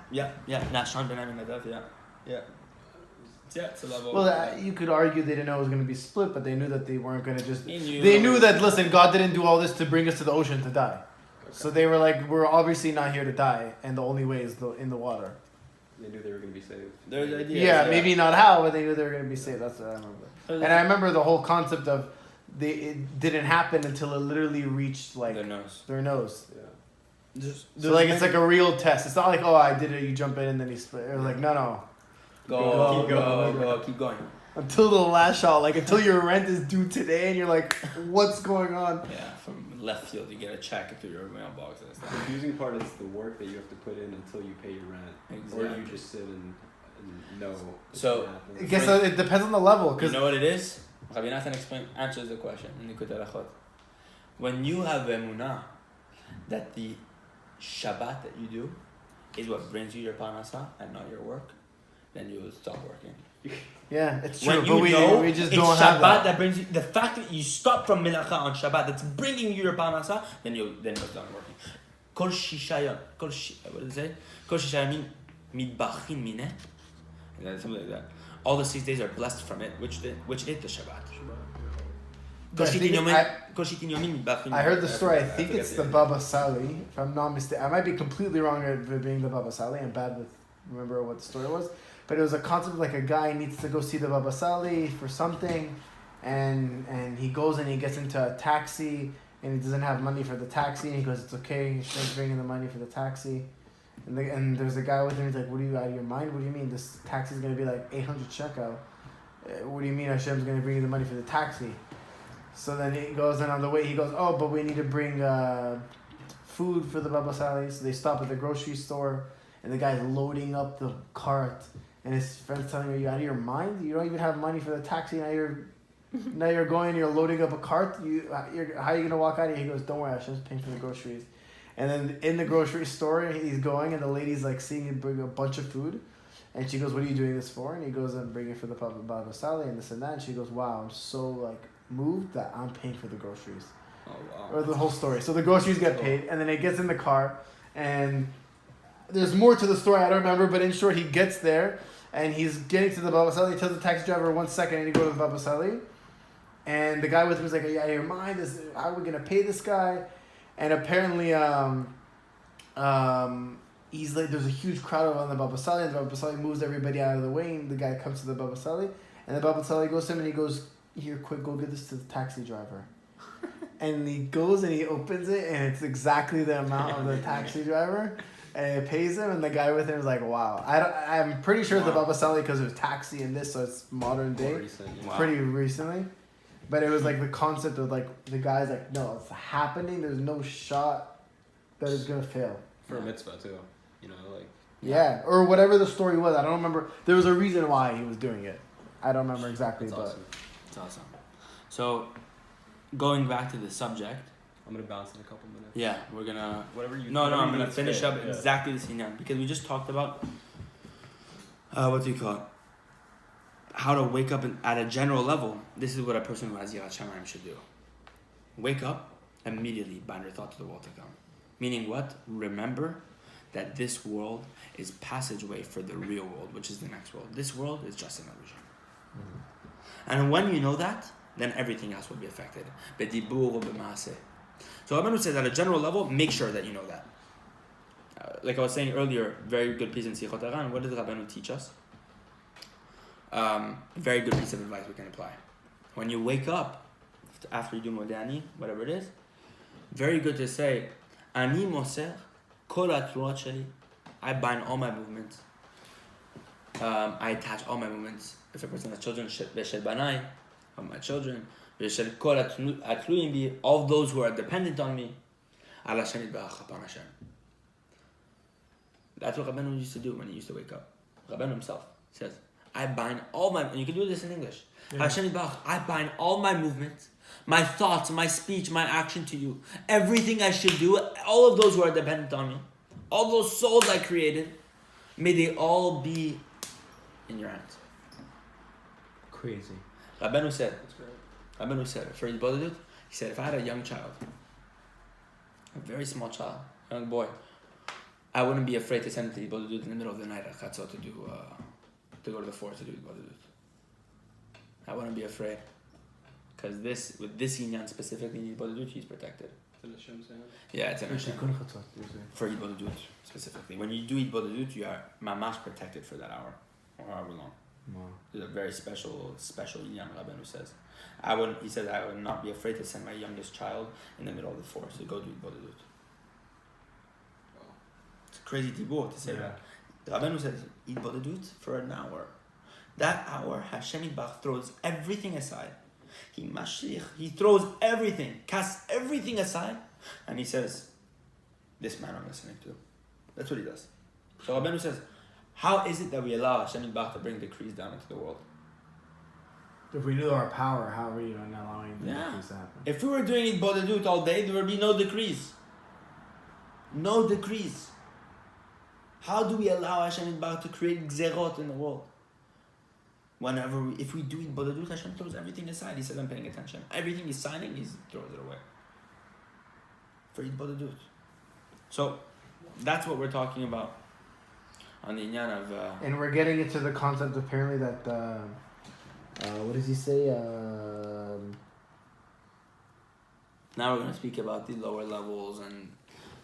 Nashon ben Aminadav. Yeah. Yeah, it's a level. Well, you could argue they didn't know it was going to be split, but they knew that they weren't going to just. They They knew that, listen, God didn't do all this to bring us to the ocean to die. So they were like, we're obviously not here to die, and the only way is in the water. They knew they were going to be saved. There's ideas. Yeah, maybe not how, but they knew they were going to be saved. That's what I remember. And I remember the whole concept of it didn't happen until it literally reached like Their nose. their nose. Yeah. So like it's like a real test. It's not like, oh, I did it, you jump in and then he split. It was like, no. Keep going. Until the last shot, like until your rent is due today and you're like, what's going on? Yeah, from left field you get a check through your mailbox and The stuff. confusing part is the work that you have to put in until you pay your rent. Or Exactly. you just sit and know. it's So- gonna happen. I guess it depends on the level. You Cause know what it is? Rabbi Nathan answers the question in Likutei Halachot. When you have emunah that the Shabbat that you do is what brings you your parnasa and not your work, then you will stop working. Yeah, it's true. When But you know we just it's don't Shabbat have that. brings you, the fact that you stop from Melacha on Shabbat that's bringing you your Parnasa, then you're done working. Kol Shishayon, what does it say? Kol Shishayon midbachin mineh, and then something like that. All the 6 days are blessed from it. Which is the Shabbat. I heard the story. I think it's the Baba Sali, if I'm not mistaken. I might be completely wrong at it being the Baba Sali. I'm bad with remember what the story was. But it was a concept of like a guy needs to go see the Baba Sali for something, and he goes and he gets into a taxi, and he doesn't have money for the taxi, and he goes, it's okay, Hashem's bringing the money for the taxi. And there's a guy with him, he's like, what are you, out of your mind? What do you mean? This taxi's going to be like 800 shekel. What do you mean Hashem's going to bring you the money for the taxi? So then he goes, and on the way he goes, oh, but we need to bring food for the Baba Sali. So they stop at the grocery store, and the guy's loading up the cart, and his friend's telling him, are you out of your mind? You don't even have money for the taxi, now you're going, you're loading up a cart. How are you going to walk out of here? He goes, don't worry, Hashem's paying for the groceries. And then in the grocery store, he's going, and the lady's like seeing him bring a bunch of food. And she goes, what are you doing this for? And he goes, I'm bringing it for the Baba Sali and this and that. And she goes, wow, I'm so like moved that I'm paying for the groceries. Oh, wow. Or the whole story. So the groceries get paid, and then he gets in the car, and there's more to the story, I don't remember, but in short, he gets there, and he's getting to the Baba Sali. He tells the taxi driver 1 second, and he goes to the Baba Sali. And the guy with him is like, are you out of your mind? How are we going to pay this guy? And apparently, he's like, there's a huge crowd on the Baba Sali, and the Baba Sali moves everybody out of the way, and the guy comes to the Baba Sali, and the Baba Sali goes to him, and he goes, here, quick, go get this to the taxi driver. And he goes, and he opens it, and it's exactly the amount of the taxi driver, and it pays him, and the guy with him is like, wow. I'm pretty sure it's the Baba Sali, because it was taxi and this, so it's modern day, pretty recently. But it was like the concept of like, the guy's like, no, it's happening, there's no shot that is going to fail. For a mitzvah too, you know, like. Yeah, or whatever the story was. I don't remember. There was a reason why he was doing it. I don't remember exactly, That's but awesome. It's awesome. So, going back to the subject. I'm gonna bounce in a couple minutes. Yeah, we're gonna. Whatever you. No, whatever I'm you gonna need to finish say, up yeah. exactly the same because we just talked about. What do you call it? How to wake up at a general level. This is what a person who has Yirat Shamayim should do. Wake up immediately, bind your thought to the world to come. Meaning what? Remember that this world is passageway for the real world, which is the next world. This world is just an illusion. Mm-hmm. And when you know that, then everything else will be affected. So Rabbeinu says at a general level, make sure that you know that. Like I was saying earlier, very good piece in Sichot Haran. What does Rabbeinu teach us? Very good piece of advice we can apply. When you wake up, after you do Modani, whatever it is, very good to say, Ani moser kol hatnuot sheli. I bind all my movements. I attach all my movements. If a person has children, v'shel banai, of my children, v'shel kol hatluyim bi, all those who are dependent on me, ala Hashem yitbarach, upon Hashem. That's what Rabbeinu used to do when he used to wake up. Rabbeinu himself says, I bind all my, and you can do this in English. Yeah. Hashem yitbarach, I bind all my movements, my thoughts, my speech, my action to you. Everything I should do, all of those who are dependent on me, all those souls I created, may they all be in your hands. Crazy. Rabbeinu said, for his brother, he said, if I had a young child, a very small child, young boy, I wouldn't be afraid to send him to Yibodedut in the middle of the night at Chatzot to go to the forest to do Yibodedut. I wouldn't be afraid. Because with this Inyan specifically, Yibodedut, he's protected. It's in Hashem's hand? Yeah, it's in Hashem. For Yibodedut specifically. When you do Yibodedut, you are mamash protected for that hour, or however long. Wow. It's a very special Inyan, Rabbeinu says. He says, I would not be afraid to send my youngest child in the middle of the forest to go do Yibodedut. It's a crazy dibur to say that. Rabbeinu says, Yibodedut for an hour. That hour, Hashem Yitbarach throws everything aside. He throws everything, casts everything aside, and he says, this man I'm listening to. That's what he does. So Rabbeinu says, how is it that we allow Hashem Yitbarach to bring decrees down into the world? If we knew our power, how are we not allowing the decrees to happen? If we were doing it Bodedut all day, there would be no decrees. No decrees. How do we allow Hashem Yitbarach to create gzerot in the world? If we do it bodedut, Hashem throws everything aside. He says, I'm paying attention. Everything he's signing, he throws it away. For bodedut. So, that's what we're talking about on the inyan of... And we're getting into the concept apparently that, what does he say? Now we're going to speak about the lower levels and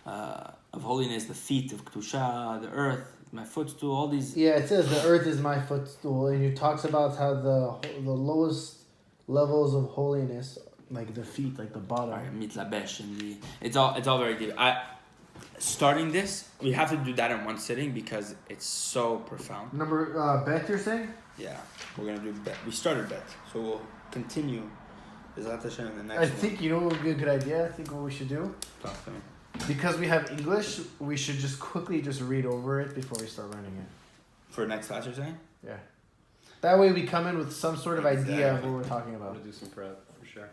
of holiness, the feet of Kedusha, the earth, my footstool, all these... Yeah, it says the earth is my footstool, and it talks about how the lowest levels of holiness, like the feet, like the bottom. Mitlabesh, and it's all very deep. Starting this, we have to do that in one sitting because it's so profound. Number bet, you're saying? Yeah, we're going to do bet. We started bet, so we'll continue. Is that the next I think, you know what would be a good idea? I think what we should do? Talk to me. Because we have English, we should just quickly just read over it before we start running it. For next class, you're saying? Yeah. That way we come in with some sort of idea of Exactly. what we're talking I'm about. gonna do some prep for sure.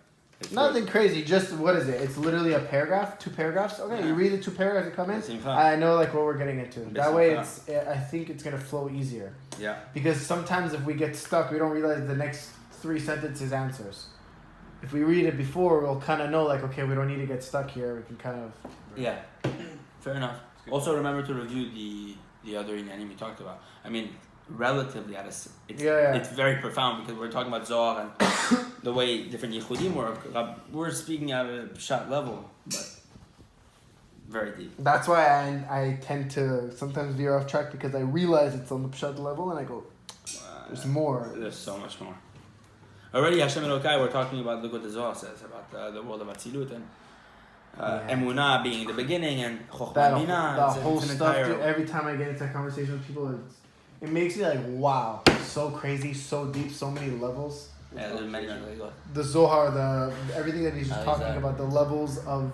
Nothing crazy, just what is it? It's literally a paragraph, 2 paragraphs. Okay, you read the 2 paragraphs that come in. I know like what we're getting into. That way I think it's gonna flow easier. Yeah. Because sometimes if we get stuck, we don't realize the next 3 sentences answers. If we read it before, we'll kind of know like, okay, we don't need to get stuck here. We can kind of... Yeah. Fair enough. Also remember to review the other inyanim we talked about. I mean, relatively it's very profound because we're talking about Zohar and the way different yichudim work. We're speaking at a pshat level, but very deep. That's why I tend to sometimes veer off track because I realize it's on the pshat level and I go, there's more. There's so much more. Already Hashem Elokai, we're talking about, look what the Zohar says about the world of Atzilut and Emunah being the beginning and Chokhmah Binah. The whole stuff, dude, every time I get into a conversation with people, it makes me like, wow, so crazy, so deep, so many levels. Yeah, there's many. The Zohar, everything that he's just talking about, the levels of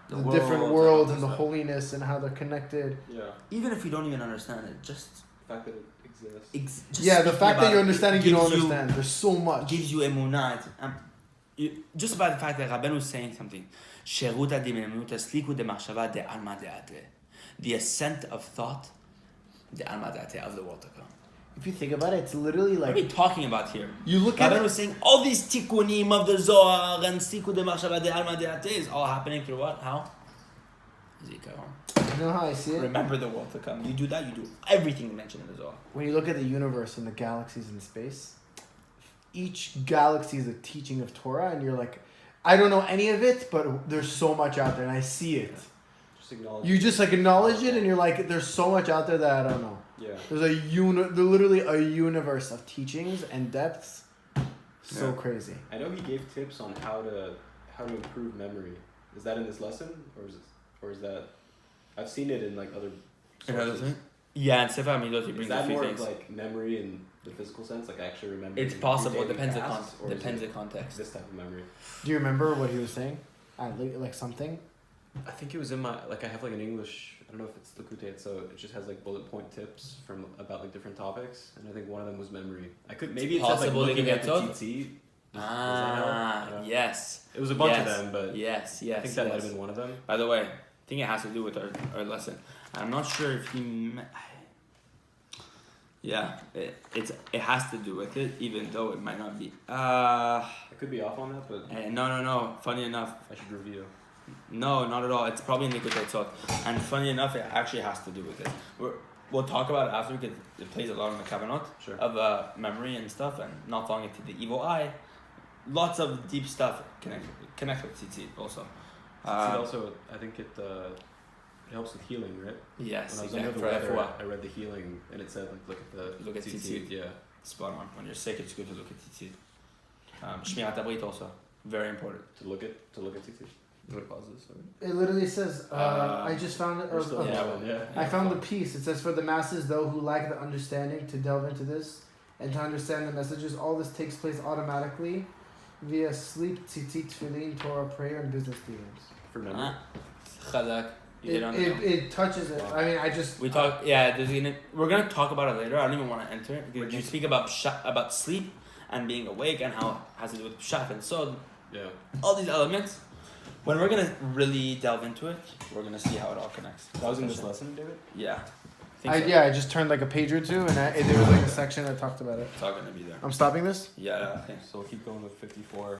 the different worlds and the holiness and how they're connected. Yeah. Even if you don't even understand it, just The fact that it exists. The fact that you're understanding, you don't understand. There's so much. Gives you emunah. Just about the fact that Rabbeinu is saying something. The ascent of thought, the alma da'ate of the world to come. If you think about it, it's literally like... What are we talking about here? You look at Rabbeinu was saying all these tikkunim of the Zohar and Sikud de Machshava de Alma De'ate is all happening through what? How? Zikaron. You know how I see it? Remember the world to come. You do that, you do everything mentioned in the Zohar. When you look at the universe and the galaxies in space, each galaxy is a teaching of Torah, and you're like, I don't know any of it, but there's so much out there, and I see it. Just acknowledge You just like acknowledge it, and you're like, there's so much out there that I don't know. Yeah. There's there's literally a universe of teachings and depths. So crazy. I know he gave tips on how to improve memory. Is that in this lesson, or is that? I've seen it in like other sources. Another thing? Yeah, in Sefer Hamidot he brings a that few more things. of like memory in the physical sense, like actually remembering? It's possible. your It daily depends tasks, or is depends it the context. This type of memory. Do you remember what he was saying? Like something? I think it was in my I have like an English. I don't know if it's Lakute, so it just has like bullet point tips from about like different topics, and I think one of them was memory. I could maybe it's possible like looking to at get the taught? TT. Yes. It was a bunch Yes. of them, but Yes. I think that might have been one of them. By the way, I think it has to do with our lesson. I'm not sure if he... Yeah, it has to do with it, even though it might not be. I could be off on that, but No. Funny enough. I should review. No, not at all. It's probably Nikutei Tzot. And funny enough, it actually has to do with this. We'll talk about it after because it plays a lot on the Kavanot of memory and stuff and not falling into the evil eye. Lots of deep stuff connect with Tzitzit also. Also, I think it helps with healing, right? Yes, When I was exactly. under the weather, I read the healing, and it said like Look at tzitzit. Yeah. Spot on. When you're sick, it's good to look at Tzitzit. Shmirat Abrit also very important. To look at tzitzit. Do it pauses. It literally says, I just found it. I found the piece. It says, for the masses, though, who lack the understanding to delve into this and to understand the messages, all this takes place automatically via sleep, tzitzit, tefillin, Torah, prayer, and business dealings. For memory. Chazak. It touches it. I mean, We talk. Yeah, we're gonna talk about it later. I don't even want to enter it because you speak about sleep and being awake and how it has to do with pshat and so. Yeah. All these elements. When we're gonna really delve into it, we're gonna see how it all connects. That was in this lesson, David? Yeah. think so. Yeah, I just turned like a page or two, and there was like a section that talked about it. It's all gonna be there. I'm stopping this. Yeah. So we'll keep going with 54.